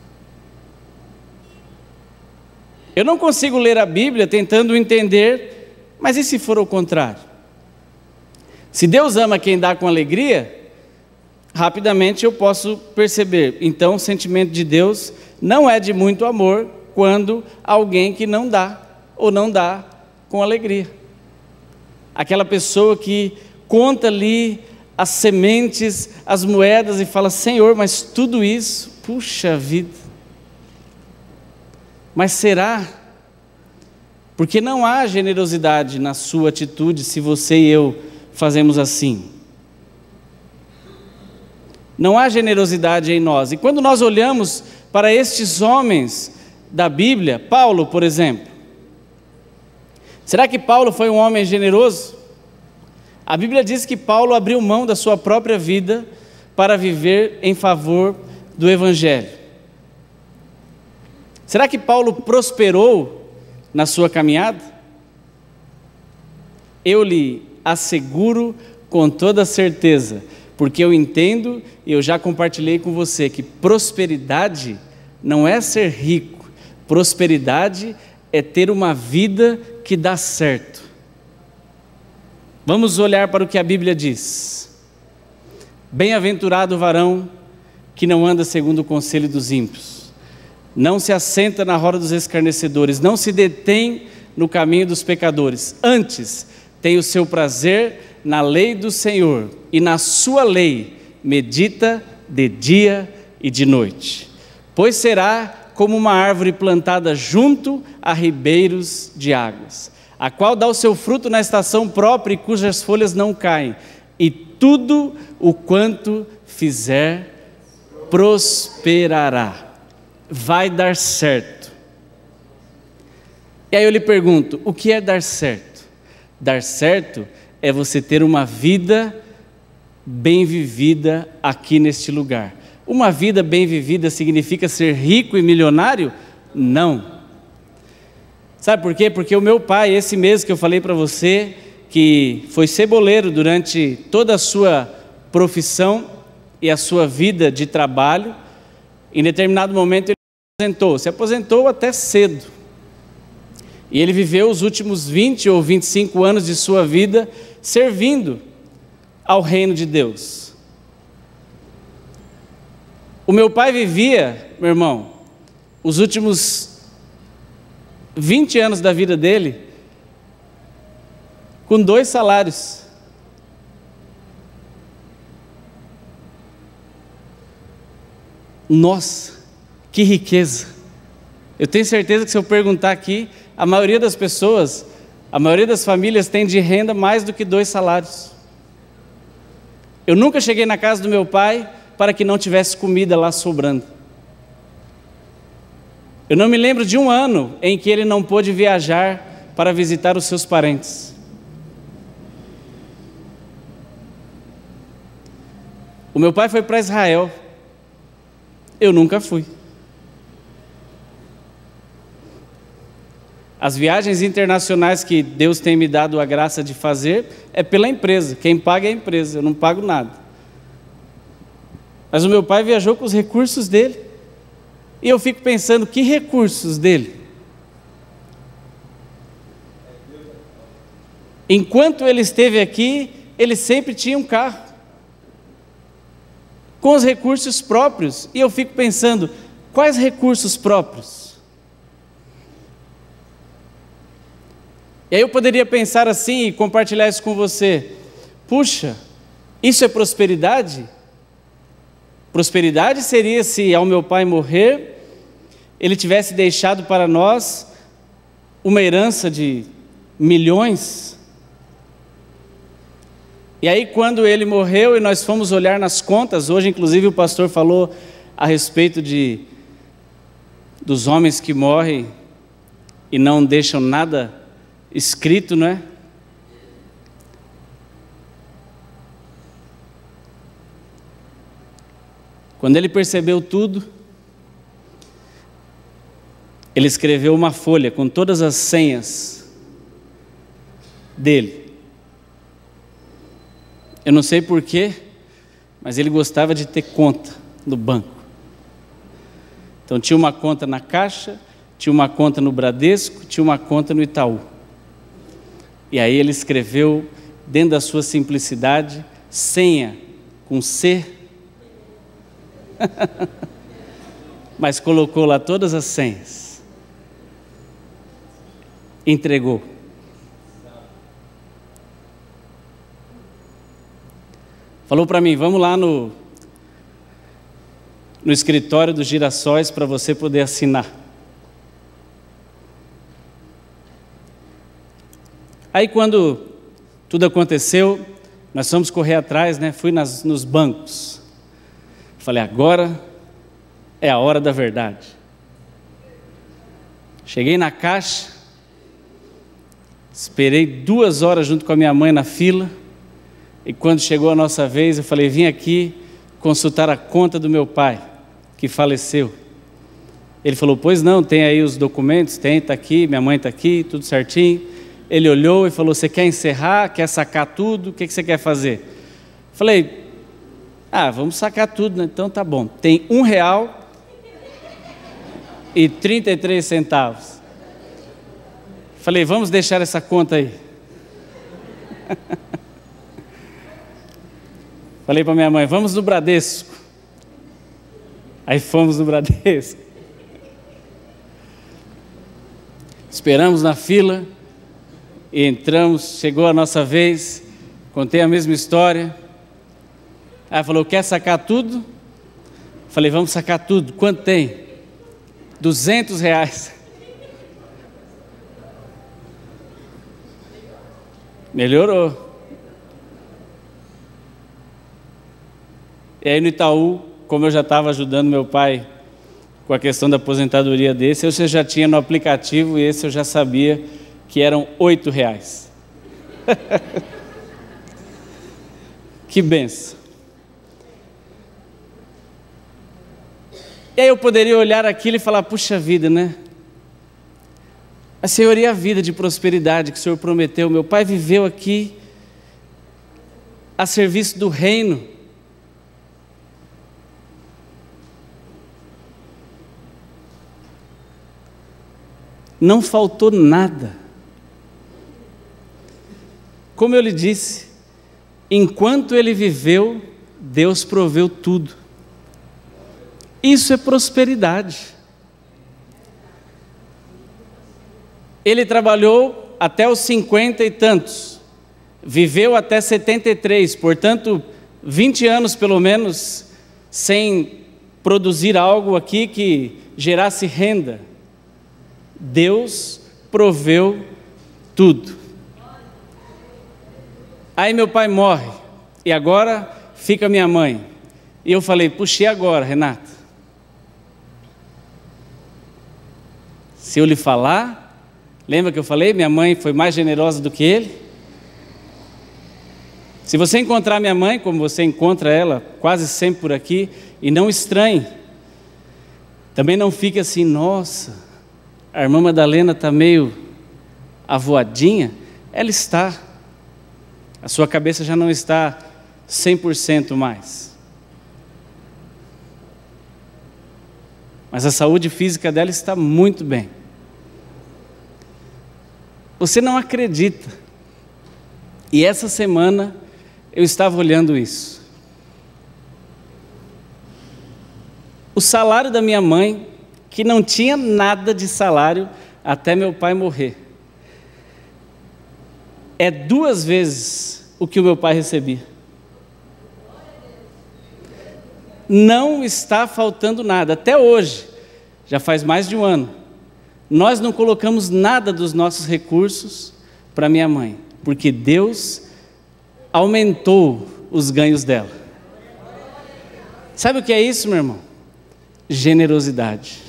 Eu não consigo ler a Bíblia tentando entender, mas e se for o contrário? Se Deus ama quem dá com alegria, rapidamente eu posso perceber, então o sentimento de Deus não é de muito amor quando alguém que não dá ou não dá com alegria. Aquela pessoa que conta ali as sementes, as moedas e fala: Senhor, mas tudo isso, puxa vida, mas será? Porque não há generosidade na sua atitude se você e eu fazemos assim. Não há generosidade em nós. E quando nós olhamos para estes homens da Bíblia, Paulo, por exemplo? Será que Paulo foi um homem generoso? A Bíblia diz que Paulo abriu mão da sua própria vida para viver em favor do Evangelho. Será que Paulo prosperou na sua caminhada? Eu lhe asseguro com toda certeza, porque eu entendo e eu já compartilhei com você que prosperidade não é ser rico, prosperidade é ter uma vida que dá certo. Vamos olhar para o que a Bíblia diz. Bem-aventurado o varão que não anda segundo o conselho dos ímpios, não se assenta na roda dos escarnecedores, não se detém no caminho dos pecadores, antes tem o seu prazer na lei do Senhor, e na sua lei medita de dia e de noite. Pois será como uma árvore plantada junto a ribeiros de águas, a qual dá o seu fruto na estação própria e cujas folhas não caem, e tudo o quanto fizer prosperará, vai dar certo. E aí eu lhe pergunto, o que é dar certo? Dar certo é você ter uma vida bem vivida aqui neste lugar. Uma vida bem vivida significa ser rico e milionário? Não. Sabe por quê? Porque o meu pai, esse mês que eu falei para você, que foi ceboleiro durante toda a sua profissão e a sua vida de trabalho, em determinado momento ele se aposentou até cedo. E ele viveu os últimos 20 ou 25 anos de sua vida servindo ao reino de Deus. O meu pai vivia, meu irmão, os últimos 20 anos da vida dele com 2 salários. Nossa, que riqueza! Eu tenho certeza que se eu perguntar aqui, a maioria das pessoas, a maioria das famílias tem de renda mais do que 2 salários. Eu nunca cheguei na casa do meu pai para que não tivesse comida lá sobrando. Eu não me lembro de um ano em que ele não pôde viajar para visitar os seus parentes. O meu pai foi para Israel. Eu nunca fui. As viagens internacionais que Deus tem me dado a graça de fazer é pela empresa. Quem paga é a empresa, eu não pago nada. Mas o meu pai viajou com os recursos dele. E eu fico pensando, que recursos dele? Enquanto ele esteve aqui, ele sempre tinha um carro, com os recursos próprios. E eu fico pensando, quais recursos próprios? E aí eu poderia pensar assim e compartilhar isso com você. Puxa, isso é prosperidade? Prosperidade seria se ao meu pai morrer, ele tivesse deixado para nós uma herança de milhões. E aí quando ele morreu e nós fomos olhar nas contas, hoje inclusive o pastor falou a respeito dos homens que morrem e não deixam nada escrito, não é? Quando ele percebeu tudo, ele escreveu uma folha com todas as senhas dele. Eu não sei porquê, mas ele gostava de ter conta no banco. Então tinha uma conta na Caixa, tinha uma conta no Bradesco, tinha uma conta no Itaú. E aí ele escreveu, dentro da sua simplicidade, senha com C, mas colocou lá todas as senhas, entregou. Falou para mim, vamos lá no escritório dos Girassóis para você poder assinar. Aí quando tudo aconteceu, nós fomos correr atrás, né? Fui nos bancos. Falei, agora é a hora da verdade. Cheguei na caixa, esperei 2 horas junto com a minha mãe na fila, e quando chegou a nossa vez, eu falei, vim aqui consultar a conta do meu pai, que faleceu. Ele falou, pois não, tem aí os documentos? Tem, está aqui, minha mãe está aqui, tudo certinho. Ele olhou e falou, você quer encerrar, quer sacar tudo, o que você quer fazer? Falei, vamos sacar tudo, né? Então tá bom. Tem R$1,33. Falei, vamos deixar essa conta aí. Falei para minha mãe, vamos no Bradesco. Aí fomos no Bradesco. Esperamos na fila e entramos, chegou a nossa vez, contei a mesma história. Aí falou, quer sacar tudo? Falei, vamos sacar tudo. Quanto tem? R$200. Melhorou. E aí no Itaú, como eu já estava ajudando meu pai com a questão da aposentadoria desse, eu já tinha no aplicativo e esse eu já sabia que eram R$8. Que benção. E aí eu poderia olhar aquilo e falar, puxa vida, né? A Senhor, e a vida de prosperidade que o Senhor prometeu? Meu pai viveu aqui a serviço do reino. Não faltou nada. Como eu lhe disse, enquanto ele viveu, Deus proveu tudo. Isso é prosperidade. Ele trabalhou até os 50 e tantos, viveu até 73, portanto, 20 anos pelo menos, sem produzir algo aqui que gerasse renda. Deus proveu tudo. Aí meu pai morre, e agora fica minha mãe. E eu falei, puxa, e agora, Renata? Se eu lhe falar, lembra que eu falei, minha mãe foi mais generosa do que ele? Se você encontrar minha mãe, como você encontra ela quase sempre por aqui, e não estranhe, também não fique assim, nossa, a irmã Madalena está meio avoadinha. Ela está, a sua cabeça já não está 100% mais, mas a saúde física dela está muito bem. Você não acredita. E essa semana eu estava olhando isso. O salário da minha mãe, que não tinha nada de salário até meu pai morrer, é 2 vezes o que o meu pai recebia. Não está faltando nada. Até hoje, já faz mais de 1 ano, nós não colocamos nada dos nossos recursos para minha mãe, porque Deus aumentou os ganhos dela. Sabe o que é isso, meu irmão? Generosidade.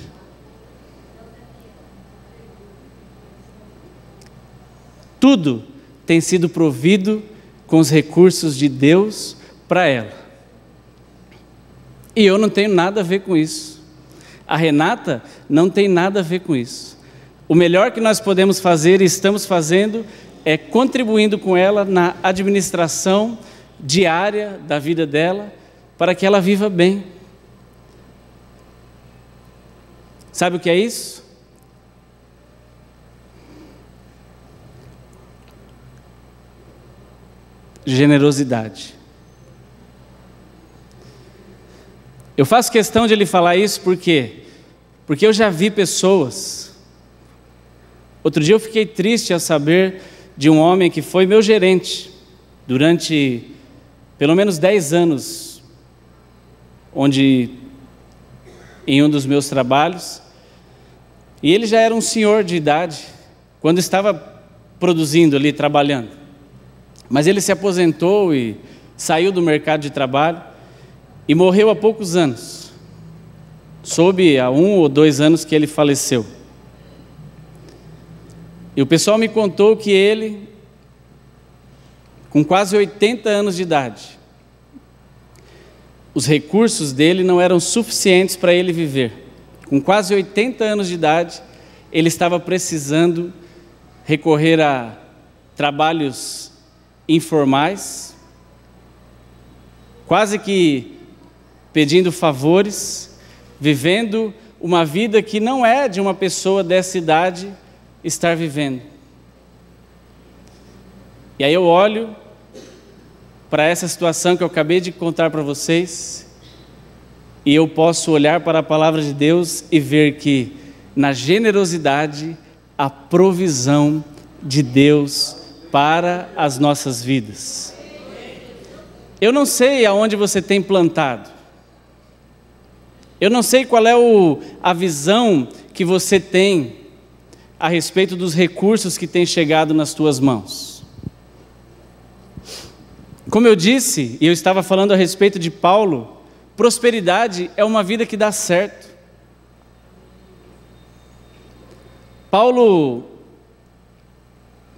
Tudo tem sido provido com os recursos de Deus para ela. E eu não tenho nada a ver com isso. A Renata não tem nada a ver com isso. O melhor que nós podemos fazer e estamos fazendo é contribuindo com ela na administração diária da vida dela, para que ela viva bem. Sabe o que é isso? Generosidade. Eu faço questão de lhe falar isso porque eu já vi pessoas. Outro dia eu fiquei triste ao saber de um homem que foi meu gerente durante pelo menos 10 anos, onde em um dos meus trabalhos, e ele já era um senhor de idade quando estava produzindo ali, trabalhando, mas ele se aposentou e saiu do mercado de trabalho e morreu há poucos anos. Soube há 1 ou 2 anos que ele faleceu. E o pessoal me contou que ele, com quase 80 anos de idade, os recursos dele não eram suficientes para ele viver. Com quase 80 anos de idade, ele estava precisando recorrer a trabalhos informais, quase que pedindo favores, vivendo uma vida que não é de uma pessoa dessa idade estar vivendo. E aí eu olho para essa situação que eu acabei de contar para vocês, e eu posso olhar para a palavra de Deus e ver que na generosidade, a provisão de Deus para as nossas vidas. Eu não sei aonde você tem plantado. Eu não sei qual é a visão que você tem a respeito dos recursos que têm chegado nas tuas mãos. Como eu disse, e eu estava falando a respeito de Paulo, prosperidade é uma vida que dá certo. Paulo,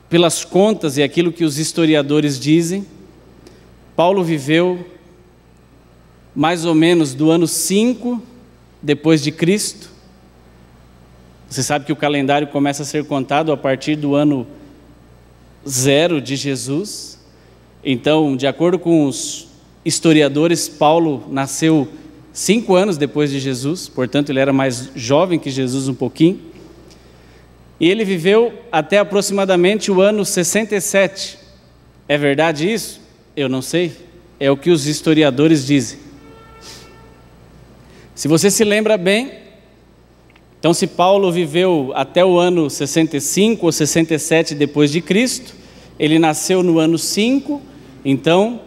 pelas contas e aquilo que os historiadores dizem, Paulo viveu mais ou menos do ano 5 depois de Cristo. Você sabe que o calendário começa a ser contado a partir do ano 0 de Jesus. Então, de acordo com os historiadores, Paulo nasceu 5 anos depois de Jesus, portanto ele era mais jovem que Jesus um pouquinho. E ele viveu até aproximadamente o ano 67. É verdade isso? Eu não sei. É o que os historiadores dizem. Se você se lembra bem, então se Paulo viveu até o ano 65 ou 67 depois de Cristo, ele nasceu no ano 5, então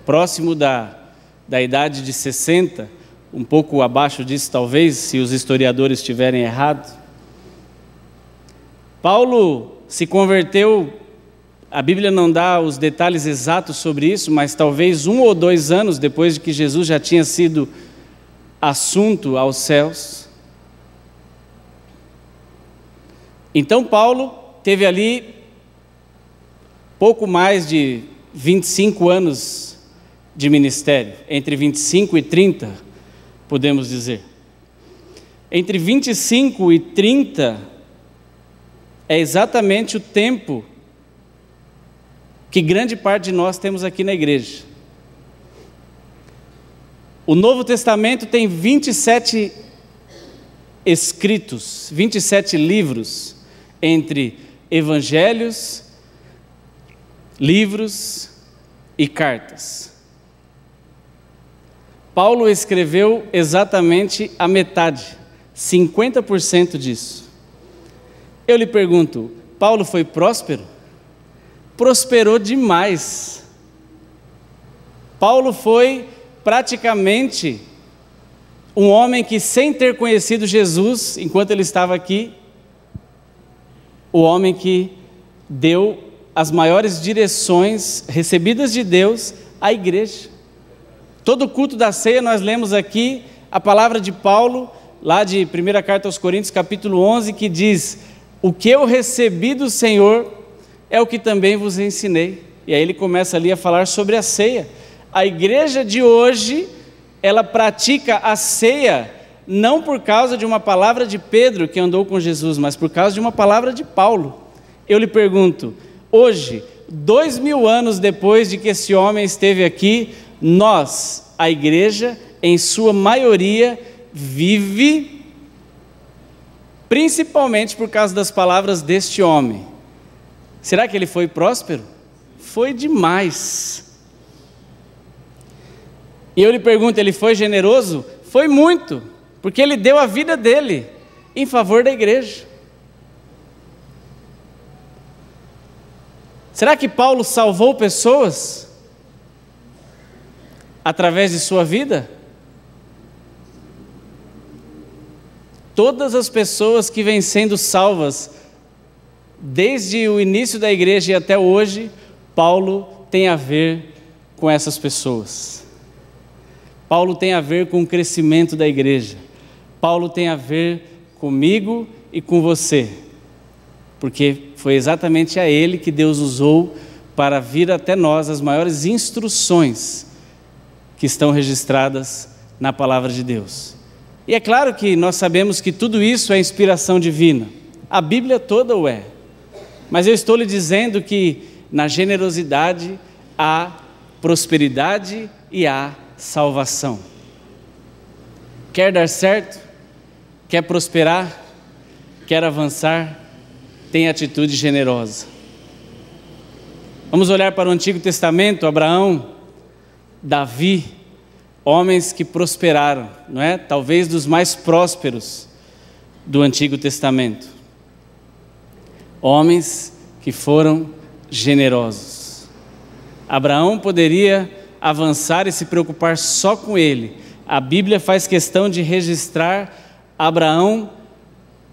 próximo da idade de 60, um pouco abaixo disso talvez, se os historiadores estiverem errados. Paulo se converteu, a Bíblia não dá os detalhes exatos sobre isso, mas talvez 1 ou 2 anos depois de que Jesus já tinha sido assunto aos céus. Então Paulo teve ali pouco mais de 25 anos de ministério, entre 25 e 30, podemos dizer. Entre 25 e 30 é exatamente o tempo que grande parte de nós temos aqui na igreja. O Novo Testamento tem 27 escritos, 27 livros, entre evangelhos, livros e cartas. Paulo escreveu exatamente a metade, 50% disso. Eu lhe pergunto, Paulo foi próspero? Prosperou demais. Paulo foi praticamente um homem que, sem ter conhecido Jesus enquanto ele estava aqui, o homem que deu as maiores direções recebidas de Deus à igreja. Todo culto da ceia nós lemos aqui a palavra de Paulo, lá de 1ª carta aos Coríntios, capítulo 11, que diz: o que eu recebi do Senhor é o que também vos ensinei. E aí ele começa ali a falar sobre a ceia. A igreja de hoje, ela pratica a ceia não por causa de uma palavra de Pedro que andou com Jesus, mas por causa de uma palavra de Paulo. Eu lhe pergunto, hoje, 2000 anos depois de que esse homem esteve aqui, nós, a igreja, em sua maioria, vive principalmente por causa das palavras deste homem. Será que ele foi próspero? Foi demais. E eu lhe pergunto, ele foi generoso? Foi muito, porque ele deu a vida dele em favor da igreja. Será que Paulo salvou pessoas através de sua vida? Todas as pessoas que vêm sendo salvas desde o início da igreja e até hoje, Paulo tem a ver com essas pessoas. Paulo tem a ver com o crescimento da igreja. Paulo tem a ver comigo e com você, porque foi exatamente a ele que Deus usou para vir até nós as maiores instruções que estão registradas na palavra de Deus. E é claro que nós sabemos que tudo isso é inspiração divina, a Bíblia toda o é, mas eu estou lhe dizendo que na generosidade há prosperidade e há salvação. Quer dar certo? Quer prosperar? Quer avançar? Tem atitude generosa. Vamos olhar para o Antigo Testamento, Abraão, Davi, homens que prosperaram, não é? Talvez dos mais prósperos do Antigo Testamento. Homens que foram generosos. Abraão poderia avançar e se preocupar só com ele. A Bíblia faz questão de registrar Abraão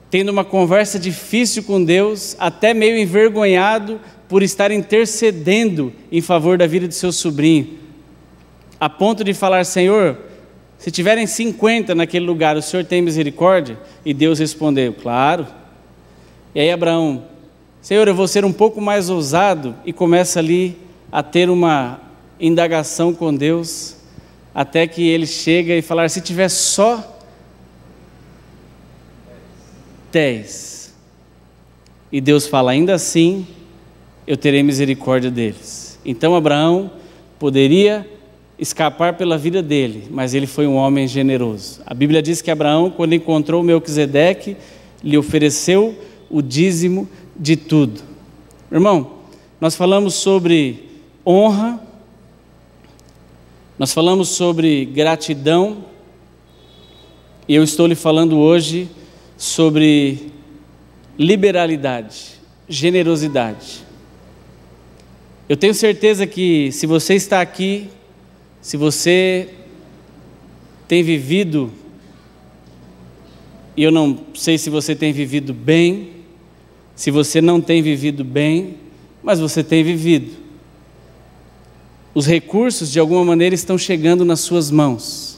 tendo uma conversa difícil com Deus, até meio envergonhado por estar intercedendo em favor da vida de seu sobrinho, a ponto de falar: Senhor, se tiverem 50 naquele lugar, o Senhor tem misericórdia? E Deus respondeu: claro. E aí Abraão: Senhor, eu vou ser um pouco mais ousado, e começa ali a ter uma indagação com Deus, até que ele chega e falar: se tiver só 10. E Deus fala: ainda assim eu terei misericórdia deles. Então Abraão poderia escapar pela vida dele, mas ele foi um homem generoso. A Bíblia diz que Abraão, quando encontrou Melquisedeque, lhe ofereceu o dízimo de tudo. Irmão, nós falamos sobre honra, nós falamos sobre gratidão, e eu estou lhe falando hoje sobre liberalidade, generosidade. Eu tenho certeza que se você está aqui, se você tem vivido, e eu não sei se você tem vivido bem, se você não tem vivido bem, mas você tem vivido. Os recursos de alguma maneira estão chegando nas suas mãos.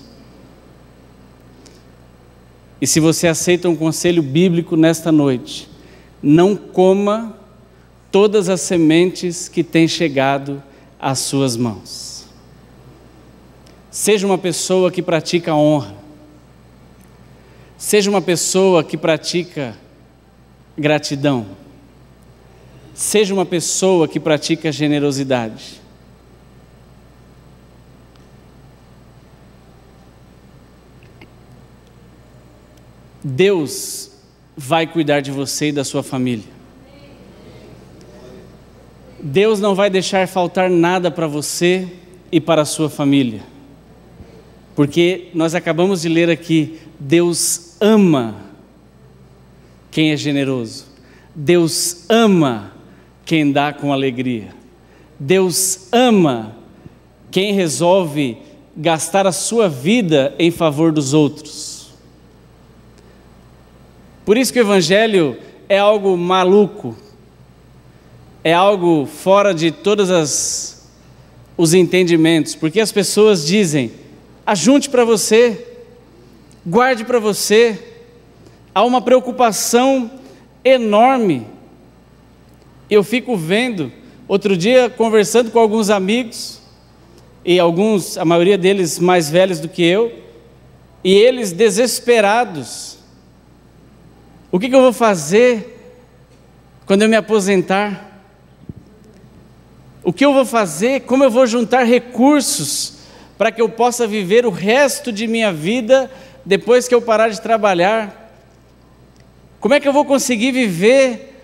E se você aceita um conselho bíblico nesta noite, não coma todas as sementes que têm chegado às suas mãos. Seja uma pessoa que pratica honra. Seja uma pessoa que pratica gratidão. Seja uma pessoa que pratica generosidade. Deus vai cuidar de você e da sua família. Deus não vai deixar faltar nada para você e para a sua família. Porque nós acabamos de ler aqui, Deus ama quem é generoso. Deus ama quem dá com alegria. Deus ama quem resolve gastar a sua vida em favor dos outros. Por isso que o Evangelho é algo maluco, é algo fora de todos os entendimentos, porque as pessoas dizem: ajunte para você, guarde para você. Há uma preocupação enorme. Eu fico vendo, outro dia conversando com alguns amigos, e a maioria deles mais velhos do que eu, e eles desesperados. O que eu vou fazer quando eu me aposentar? O que eu vou fazer? Como eu vou juntar recursos para que eu possa viver o resto de minha vida depois que eu parar de trabalhar? Como é que eu vou conseguir viver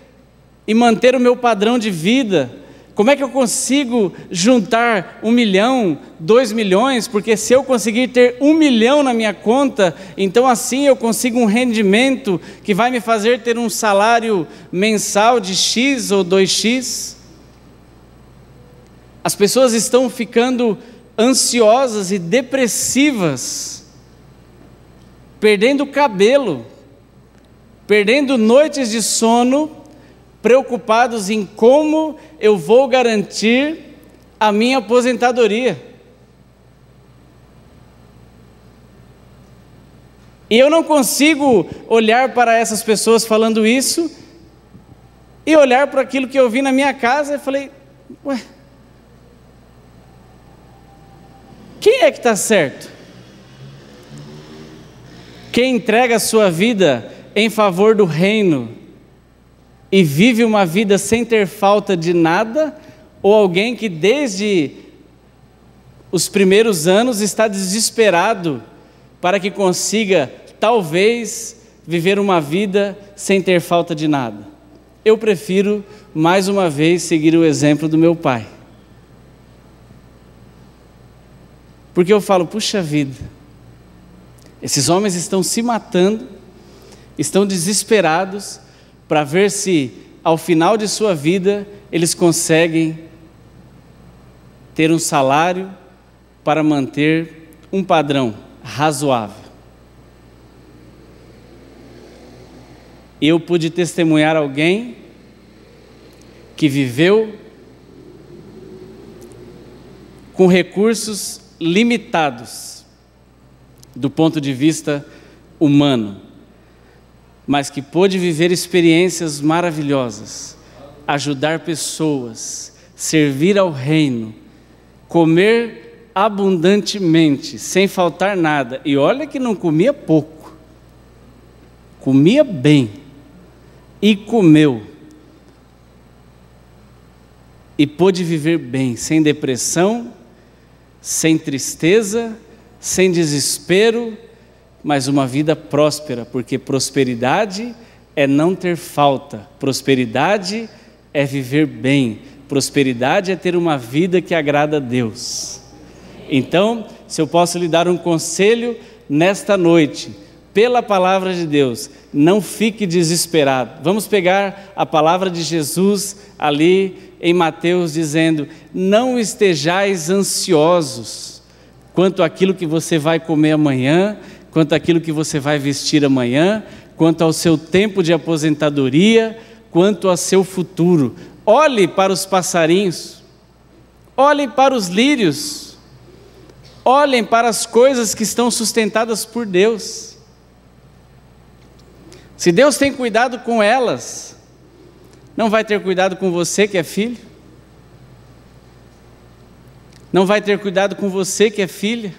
e manter o meu padrão de vida? Como é que eu consigo juntar 1 milhão, 2 milhões? Porque se eu conseguir ter 1 milhão na minha conta, então assim eu consigo um rendimento que vai me fazer ter um salário mensal de X ou 2X. As pessoas estão ficando ansiosas e depressivas, perdendo o cabelo, perdendo noites de sono, preocupados em como eu vou garantir a minha aposentadoria. E eu não consigo olhar para essas pessoas falando isso e olhar para aquilo que eu vi na minha casa e falei, ué, quem é que está certo? Quem entrega a sua vida em favor do reino e vive uma vida sem ter falta de nada, ou alguém que desde os primeiros anos está desesperado para que consiga, talvez, viver uma vida sem ter falta de nada? Eu prefiro, mais uma vez, seguir o exemplo do meu pai. Porque eu falo, puxa vida, esses homens estão se matando, estão desesperados para ver se, ao final de sua vida, eles conseguem ter um salário para manter um padrão razoável. Eu pude testemunhar alguém que viveu com recursos limitados do ponto de vista humano, mas que pôde viver experiências maravilhosas, ajudar pessoas, servir ao reino, comer abundantemente, sem faltar nada. E olha que não comia pouco, comia bem e comeu. E pôde viver bem, sem depressão, sem tristeza, sem desespero, mas uma vida próspera, porque prosperidade é não ter falta, prosperidade é viver bem, prosperidade é ter uma vida que agrada a Deus. Então, se eu posso lhe dar um conselho nesta noite, pela palavra de Deus, não fique desesperado. Vamos pegar a palavra de Jesus ali em Mateus, dizendo, não estejais ansiosos quanto àquilo que você vai comer amanhã, quanto àquilo que você vai vestir amanhã, quanto ao seu tempo de aposentadoria, quanto ao seu futuro. Olhe para os passarinhos, olhem para os lírios, olhem para as coisas que estão sustentadas por Deus. Se Deus tem cuidado com elas, não vai ter cuidado com você que é filho? Não vai ter cuidado com você que é filha?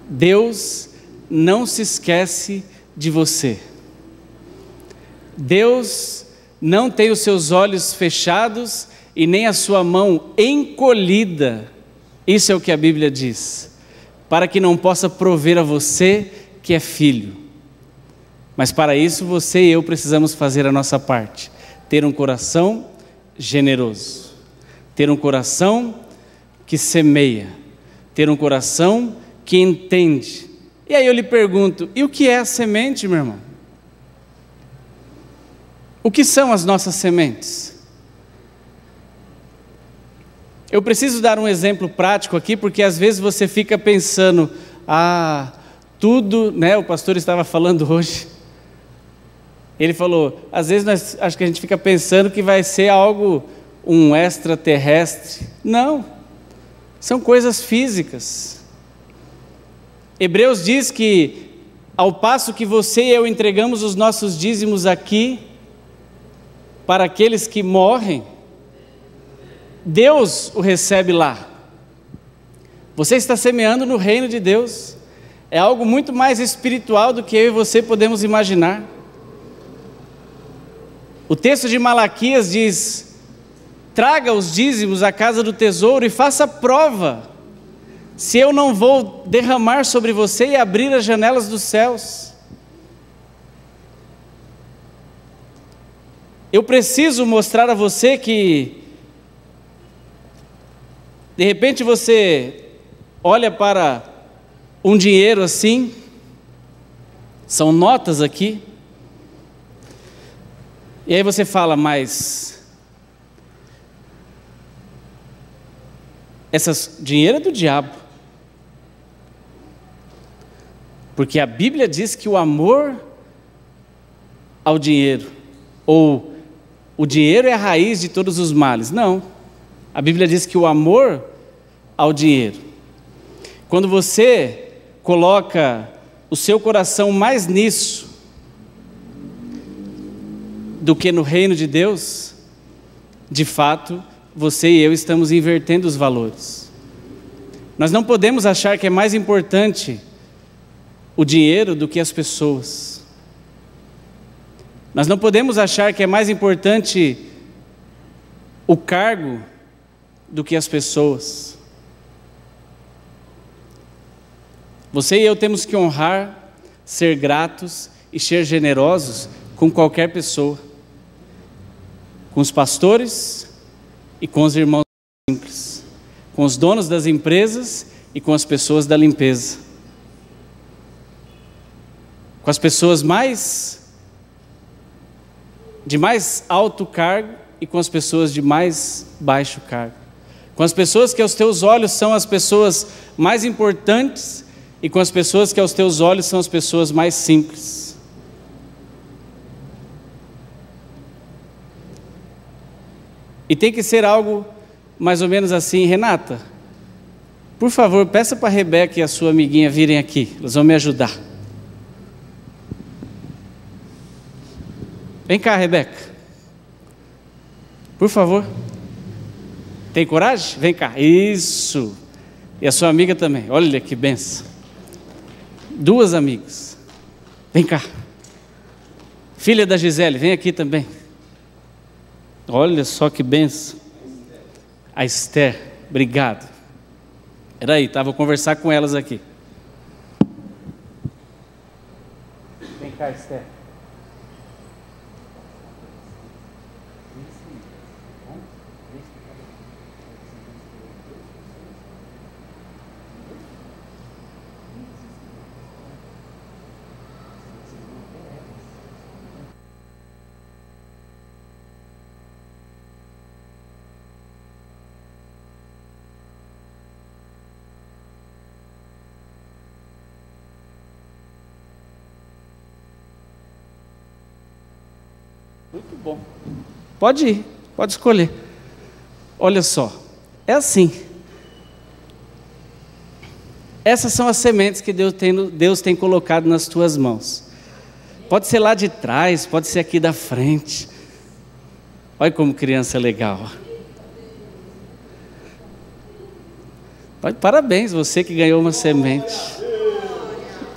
Deus não se esquece de você. Deus não tem os seus olhos fechados e nem a sua mão encolhida. Isso é o que a Bíblia diz. Para que não possa prover a você que é filho. Mas para isso você e eu precisamos fazer a nossa parte. Ter um coração generoso. Ter um coração que semeia. Ter um coração que entende. E aí eu lhe pergunto, e o que é a semente, meu irmão? O que são as nossas sementes? Eu preciso dar um exemplo prático aqui, porque às vezes você fica pensando, tudo, né? O pastor estava falando hoje, ele falou, às vezes acho que a gente fica pensando que vai ser algo, um extraterrestre. Não, são coisas físicas. Hebreus diz que, ao passo que você e eu entregamos os nossos dízimos aqui, para aqueles que morrem, Deus o recebe lá. Você está semeando no reino de Deus. É algo muito mais espiritual do que eu e você podemos imaginar. O texto de Malaquias diz, traga os dízimos à casa do tesouro e faça prova, se eu não vou derramar sobre você e abrir as janelas dos céus. Eu preciso mostrar a você que, de repente você olha para um dinheiro assim, são notas aqui, e aí você fala, mas dinheiro é do diabo. Porque a Bíblia diz que o amor ao dinheiro, ou o dinheiro é a raiz de todos os males. Não, a Bíblia diz que o amor ao dinheiro. Quando você coloca o seu coração mais nisso do que no reino de Deus, de fato, você e eu estamos invertendo os valores. Nós não podemos achar que é mais importante o dinheiro do que as pessoas. Nós não podemos achar que é mais importante o cargo do que as pessoas. Você e eu temos que honrar, ser gratos e ser generosos com qualquer pessoa, com os pastores e com os irmãos simples, com os donos das empresas e com as pessoas da limpeza, com as pessoas de mais alto cargo e com as pessoas de mais baixo cargo, com as pessoas que aos teus olhos são as pessoas mais importantes e com as pessoas que aos teus olhos são as pessoas mais simples. E tem que ser algo mais ou menos assim. Renata, por favor, peça para a Rebeca e a sua amiguinha virem aqui, elas vão me ajudar. Vem cá, Rebeca, por favor. Tem coragem? Vem cá, isso. E a sua amiga também, olha que benção. 2 amigas, vem cá. Filha da Gisele, vem aqui também. Olha só que benção. A Esther, obrigado. Era aí, vou conversar com elas aqui. Vem cá, Esther. Muito bom. Pode ir, pode escolher. Olha só, é assim. Essas são as sementes que Deus tem colocado nas tuas mãos. Pode ser lá de trás, pode ser aqui da frente. Olha como criança é legal. Olha, parabéns, você que ganhou uma semente.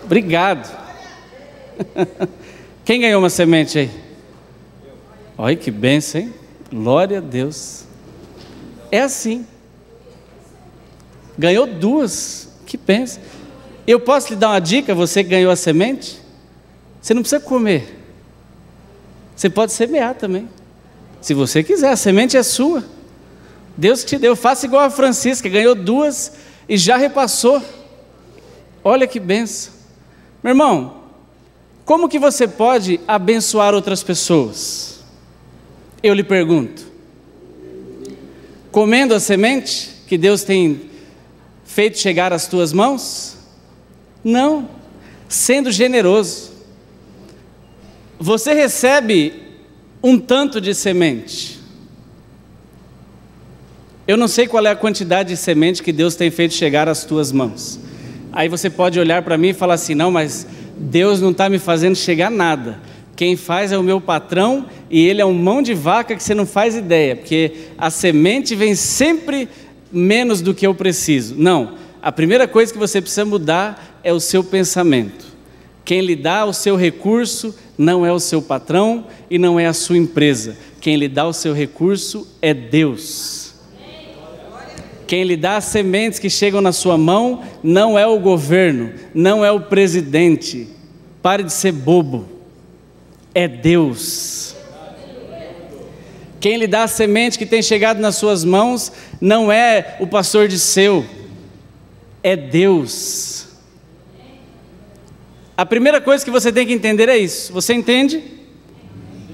Obrigado. Quem ganhou uma semente aí? Olha que bênção, hein? Glória a Deus. É assim. Ganhou 2. Que bênção. Eu posso lhe dar uma dica, você que ganhou a semente? Você não precisa comer. Você pode semear também. Se você quiser, a semente é sua. Deus te deu. Faça igual a Francisca, ganhou 2 e já repassou. Olha que bênção. Meu irmão, como que você pode abençoar outras pessoas? Eu lhe pergunto, comendo a semente que Deus tem feito chegar às tuas mãos? Não, sendo generoso. Você recebe um tanto de semente. Eu não sei qual é a quantidade de semente que Deus tem feito chegar às tuas mãos. Aí você pode olhar para mim e falar assim, não, mas Deus não está me fazendo chegar nada. Quem faz é o meu patrão e ele é um mão de vaca que você não faz ideia, porque a semente vem sempre menos do que eu preciso. Não, a primeira coisa que você precisa mudar é o seu pensamento. Quem lhe dá o seu recurso não é o seu patrão e não é a sua empresa. Quem lhe dá o seu recurso é Deus. Quem lhe dá as sementes que chegam na sua mão não é o governo, não é o presidente. Pare de ser bobo. É Deus. Quem lhe dá a semente que tem chegado nas suas mãos não é o pastor Disseu, é Deus. A primeira coisa que você tem que entender é isso. Você entende?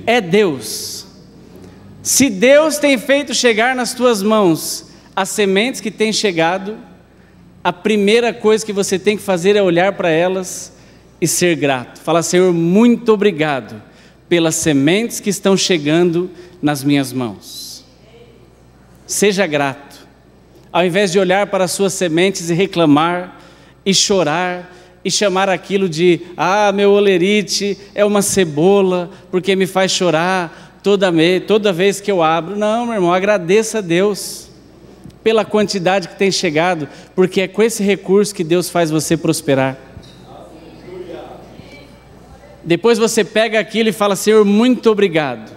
É Deus. Se Deus tem feito chegar nas tuas mãos as sementes que têm chegado, a primeira coisa que você tem que fazer é olhar para elas e ser grato. Falar, Senhor, muito obrigado pelas sementes que estão chegando nas minhas mãos. Seja grato. Ao invés de olhar para as suas sementes e reclamar, e chorar e chamar aquilo de, meu olerite é uma cebola, porque me faz chorar toda vez que eu abro. Não, meu irmão, agradeça a Deus pela quantidade que tem chegado, porque é com esse recurso que Deus faz você prosperar. Depois você pega aquilo e fala: Senhor, muito obrigado.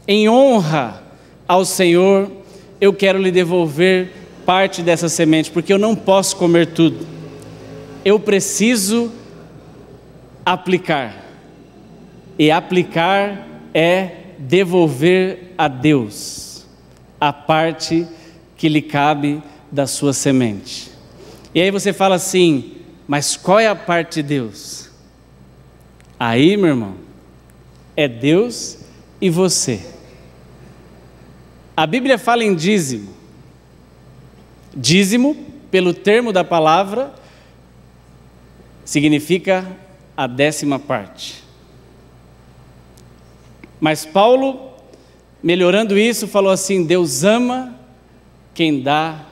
Em honra ao Senhor, eu quero lhe devolver parte dessa semente, porque eu não posso comer tudo. Eu preciso aplicar. E aplicar é devolver a Deus a parte que lhe cabe da sua semente. E aí você fala assim: mas qual é a parte de Deus? Aí, meu irmão, é Deus e você. A Bíblia fala em dízimo. Dízimo, pelo termo da palavra, significa a 10ª parte. Mas Paulo, melhorando isso, falou assim: Deus ama quem dá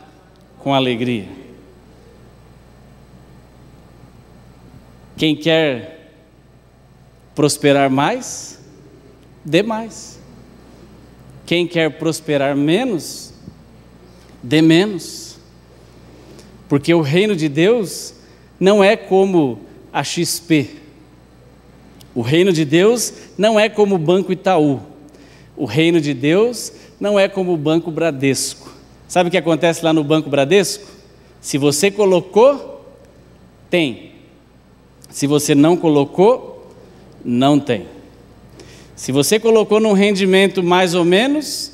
com alegria. Quem quer prosperar mais, dê mais. Quem quer prosperar menos, dê menos. Porque o reino de Deus não é como a XP. O reino de Deus não é como o Banco Itaú. O reino de Deus não é como o Banco Bradesco. Sabe o que acontece lá no Banco Bradesco? Se você colocou, tem. Se você não colocou, não tem. Se você colocou num rendimento mais ou menos,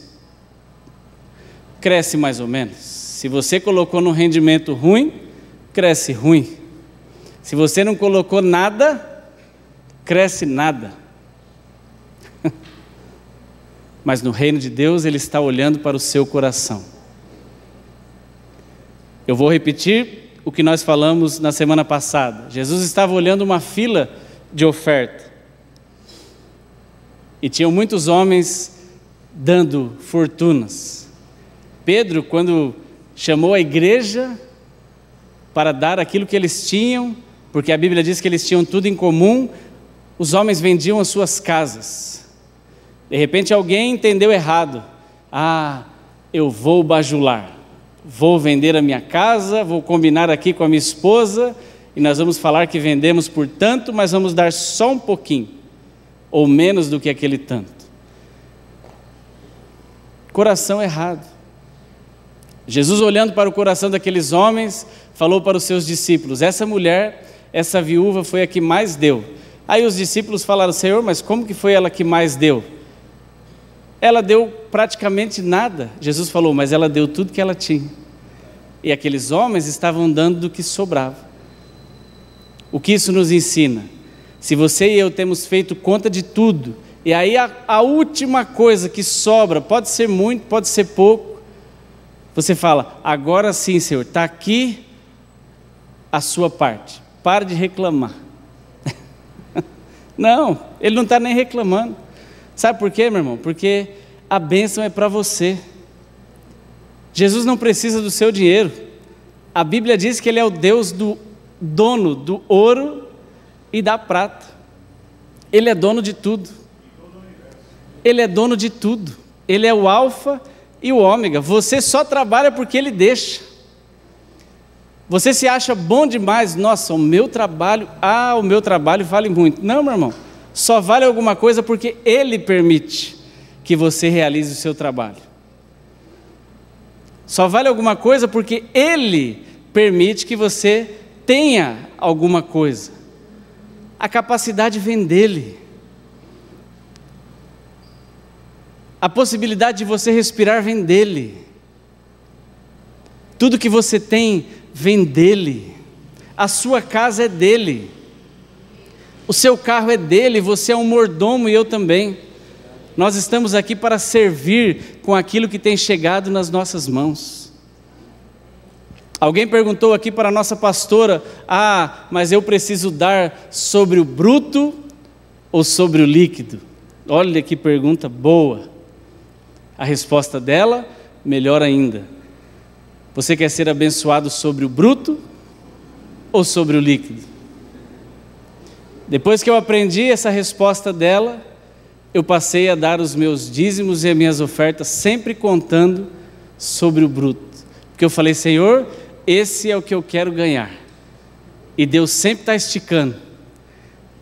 cresce mais ou menos. Se você colocou num rendimento ruim, cresce ruim. Se você não colocou nada, cresce nada. Mas no reino de Deus, Ele está olhando para o seu coração. Eu vou repetir o que nós falamos na semana passada. Jesus estava olhando uma fila de oferta. E tinham muitos homens dando fortunas. Pedro, quando chamou a igreja para dar aquilo que eles tinham, porque a Bíblia diz que eles tinham tudo em comum, os homens vendiam as suas casas. De repente alguém entendeu errado. Eu vou bajular, vou vender a minha casa, vou combinar aqui com a minha esposa, e nós vamos falar que vendemos por tanto, mas vamos dar só um pouquinho, ou menos do que aquele tanto. Coração errado. Jesus, olhando para o coração daqueles homens, falou para os seus discípulos: essa mulher, essa viúva foi a que mais deu. Aí os discípulos falaram: Senhor, mas como que foi ela que mais deu? Ela deu praticamente nada. Jesus falou: mas ela deu tudo que ela tinha. E aqueles homens estavam dando do que sobrava. O que isso nos ensina? Se você e eu temos feito conta de tudo, e aí a última coisa que sobra, pode ser muito, pode ser pouco, você fala: agora sim, Senhor, está aqui a sua parte, para de reclamar. Não, Ele não está nem reclamando. Sabe por quê, meu irmão? Porque a bênção é para você. Jesus não precisa do seu dinheiro. A Bíblia diz que Ele é o Deus do dono do ouro e da prata. Ele é dono de tudo. Ele é dono de tudo. Ele é o alfa e o ômega. Você só trabalha porque Ele deixa. Você se acha bom demais. Nossa, o meu trabalho vale muito. Não, meu irmão. Só vale alguma coisa porque Ele permite que você realize o seu trabalho. Só vale alguma coisa porque Ele permite que você tenha alguma coisa. A capacidade vem dEle. A possibilidade de você respirar vem dEle. Tudo que você tem vem dEle. A sua casa é dEle. O seu carro é dEle, você é um mordomo e eu também. Nós estamos aqui para servir com aquilo que tem chegado nas nossas mãos. Alguém perguntou aqui para a nossa pastora: mas eu preciso dar sobre o bruto ou sobre o líquido? Olha que pergunta boa. A resposta dela, melhor ainda: você quer ser abençoado sobre o bruto ou sobre o líquido? Depois que eu aprendi essa resposta dela, eu passei a dar os meus dízimos e as minhas ofertas sempre contando sobre o bruto. Porque eu falei, Senhor, esse é o que eu quero ganhar. E Deus sempre está esticando.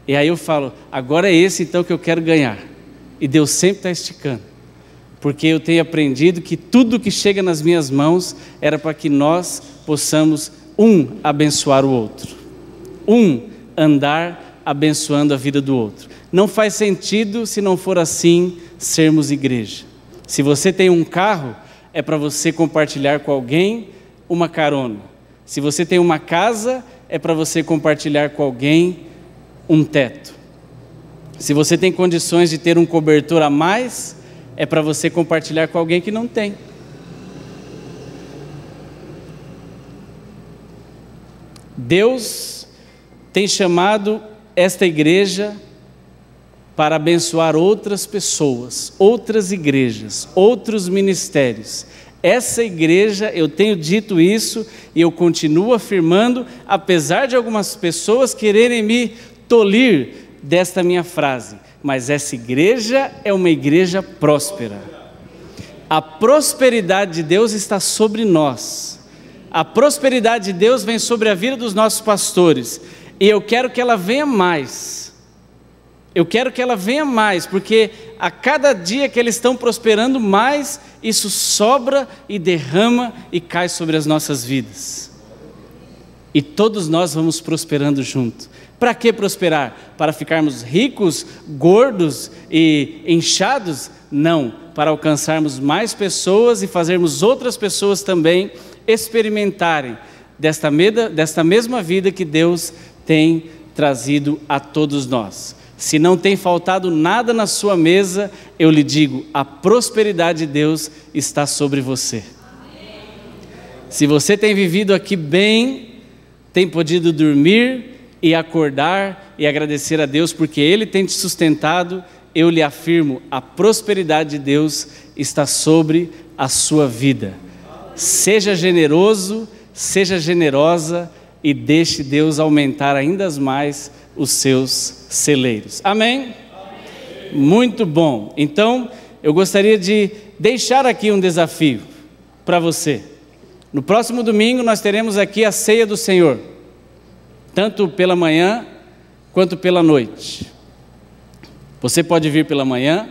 E aí eu falo, agora é esse então que eu quero ganhar. E Deus sempre está esticando. Porque eu tenho aprendido que tudo que chega nas minhas mãos era para que nós possamos, abençoar o outro. Andar abençoando a vida do outro. Não faz sentido, se não for assim, sermos igreja. Se você tem um carro, é para você compartilhar com alguém uma carona. Se você tem uma casa, é para você compartilhar com alguém um teto. Se você tem condições de ter um cobertor a mais, é para você compartilhar com alguém que não tem. Deus tem chamado esta igreja para abençoar outras pessoas, outras igrejas, outros ministérios. Essa igreja, eu tenho dito isso e eu continuo afirmando, apesar de algumas pessoas quererem me tolir desta minha frase, mas essa igreja é uma igreja próspera. A prosperidade de Deus está sobre nós. A prosperidade de Deus vem sobre a vida dos nossos pastores. E eu quero que ela venha mais. Eu quero que ela venha mais, porque a cada dia que eles estão prosperando mais, isso sobra e derrama e cai sobre as nossas vidas. E todos nós vamos prosperando junto. Para que prosperar? Para ficarmos ricos, gordos e inchados? Não, para alcançarmos mais pessoas e fazermos outras pessoas também experimentarem desta mesma vida que Deus tem trazido a todos nós. Se não tem faltado nada na sua mesa, eu lhe digo, a prosperidade de Deus está sobre você. Se você tem vivido aqui bem, tem podido dormir e acordar e agradecer a Deus porque Ele tem te sustentado, eu lhe afirmo, a prosperidade de Deus está sobre a sua vida. Seja generoso, seja generosa e deixe Deus aumentar ainda mais os seus celeiros. Amém? Amém? Muito bom. Então, eu gostaria de deixar aqui um desafio para você. No próximo domingo nós teremos aqui a ceia do Senhor, tanto pela manhã quanto pela noite. Você pode vir pela manhã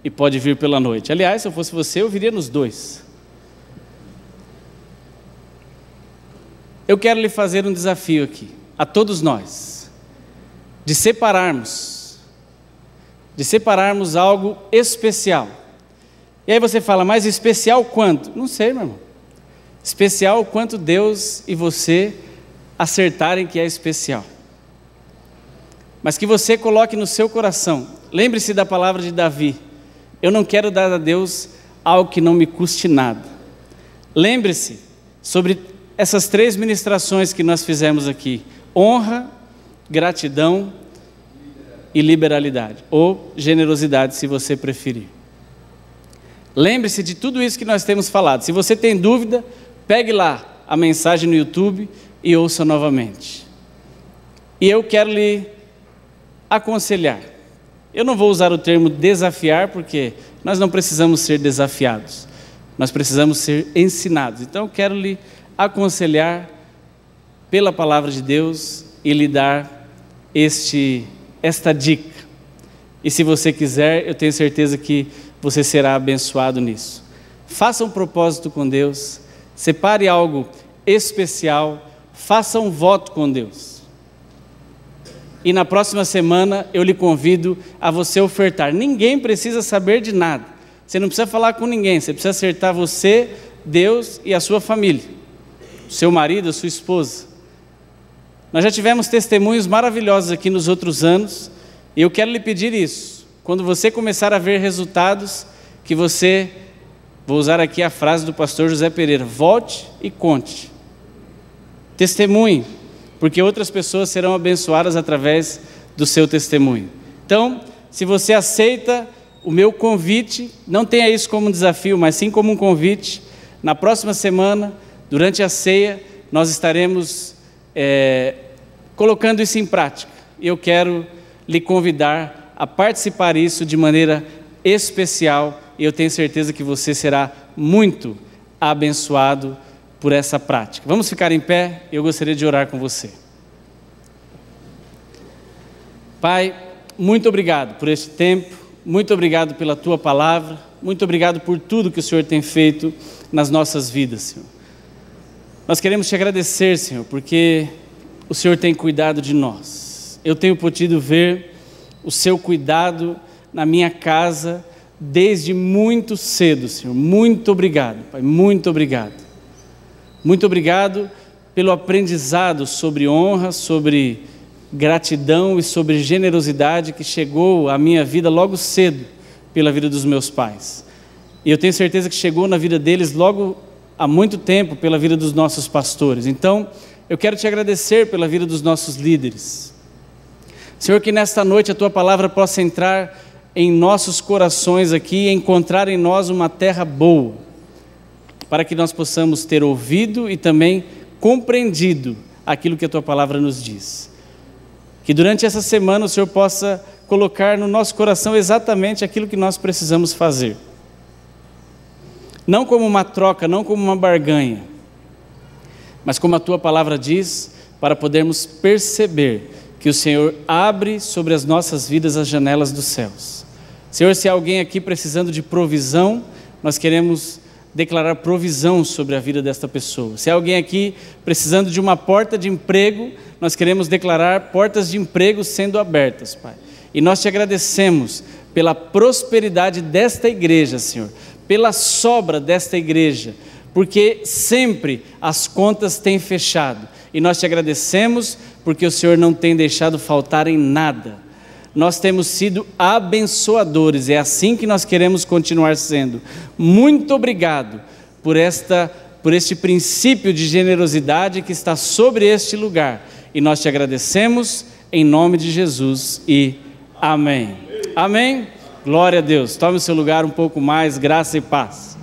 e pode vir pela noite. Aliás, se eu fosse você, eu viria nos dois. Eu quero lhe fazer um desafio aqui, a todos nós, de separarmos algo especial. E aí você fala, mas especial quanto? Não sei, meu irmão. Especial quanto Deus e você acertarem que é especial. Mas que você coloque no seu coração, lembre-se da palavra de Davi, eu não quero dar a Deus algo que não me custe nada. Lembre-se sobre essas 3 ministrações que nós fizemos aqui, honra, gratidão e liberalidade, ou generosidade se você preferir. Lembre-se de tudo isso que nós temos falado. Se você tem dúvida, pegue lá a mensagem no YouTube e ouça novamente. E eu quero lhe aconselhar. Eu não vou usar o termo desafiar, porque nós não precisamos ser desafiados. Nós precisamos ser ensinados. Então eu quero lhe aconselhar pela palavra de Deus e lhe dar esta dica. E se você quiser, eu tenho certeza que você será abençoado nisso. Faça um propósito com Deus, separe algo especial, faça um voto com Deus. E na próxima semana eu lhe convido a você ofertar. Ninguém precisa saber de nada. Você não precisa falar com ninguém, você precisa acertar você, Deus e a sua família. Seu marido, a sua esposa. Nós já tivemos testemunhos maravilhosos aqui nos outros anos, e eu quero lhe pedir isso, quando você começar a ver resultados, que você, vou usar aqui a frase do pastor José Pereira, volte e conte, testemunhe, porque outras pessoas serão abençoadas através do seu testemunho. Então, se você aceita o meu convite, não tenha isso como um desafio, mas sim como um convite, na próxima semana, durante a ceia, nós estaremos colocando isso em prática. Eu quero lhe convidar a participar disso de maneira especial, e eu tenho certeza que você será muito abençoado por essa prática. Vamos ficar em pé, eu gostaria de orar com você. Pai, muito obrigado por este tempo, muito obrigado pela Tua palavra, muito obrigado por tudo que o Senhor tem feito nas nossas vidas, Senhor. Nós queremos Te agradecer, Senhor, porque o Senhor tem cuidado de nós. Eu tenho podido ver o Seu cuidado na minha casa desde muito cedo, Senhor. Muito obrigado, Pai, muito obrigado. Muito obrigado pelo aprendizado sobre honra, sobre gratidão e sobre generosidade que chegou à minha vida logo cedo pela vida dos meus pais. E eu tenho certeza que chegou na vida deles logo há muito tempo pela vida dos nossos pastores. Então, eu quero Te agradecer pela vida dos nossos líderes. Senhor, que nesta noite a Tua palavra possa entrar em nossos corações aqui e encontrar em nós uma terra boa, para que nós possamos ter ouvido e também compreendido aquilo que a Tua palavra nos diz. Que durante essa semana o Senhor possa colocar no nosso coração exatamente aquilo que nós precisamos fazer. Não como uma troca, não como uma barganha, mas como a Tua palavra diz, para podermos perceber que o Senhor abre sobre as nossas vidas as janelas dos céus. Senhor, se há alguém aqui precisando de provisão, nós queremos declarar provisão sobre a vida desta pessoa. Se há alguém aqui precisando de uma porta de emprego, nós queremos declarar portas de emprego sendo abertas, Pai. E nós Te agradecemos pela prosperidade desta igreja, Senhor, pela sobra desta igreja, porque sempre as contas têm fechado. E nós Te agradecemos porque o Senhor não tem deixado faltar em nada. Nós temos sido abençoadores, é assim que nós queremos continuar sendo. Muito obrigado por este princípio de generosidade que está sobre este lugar. E nós Te agradecemos em nome de Jesus e amém. Amém? Glória a Deus. Tome o seu lugar um pouco mais, graça e paz.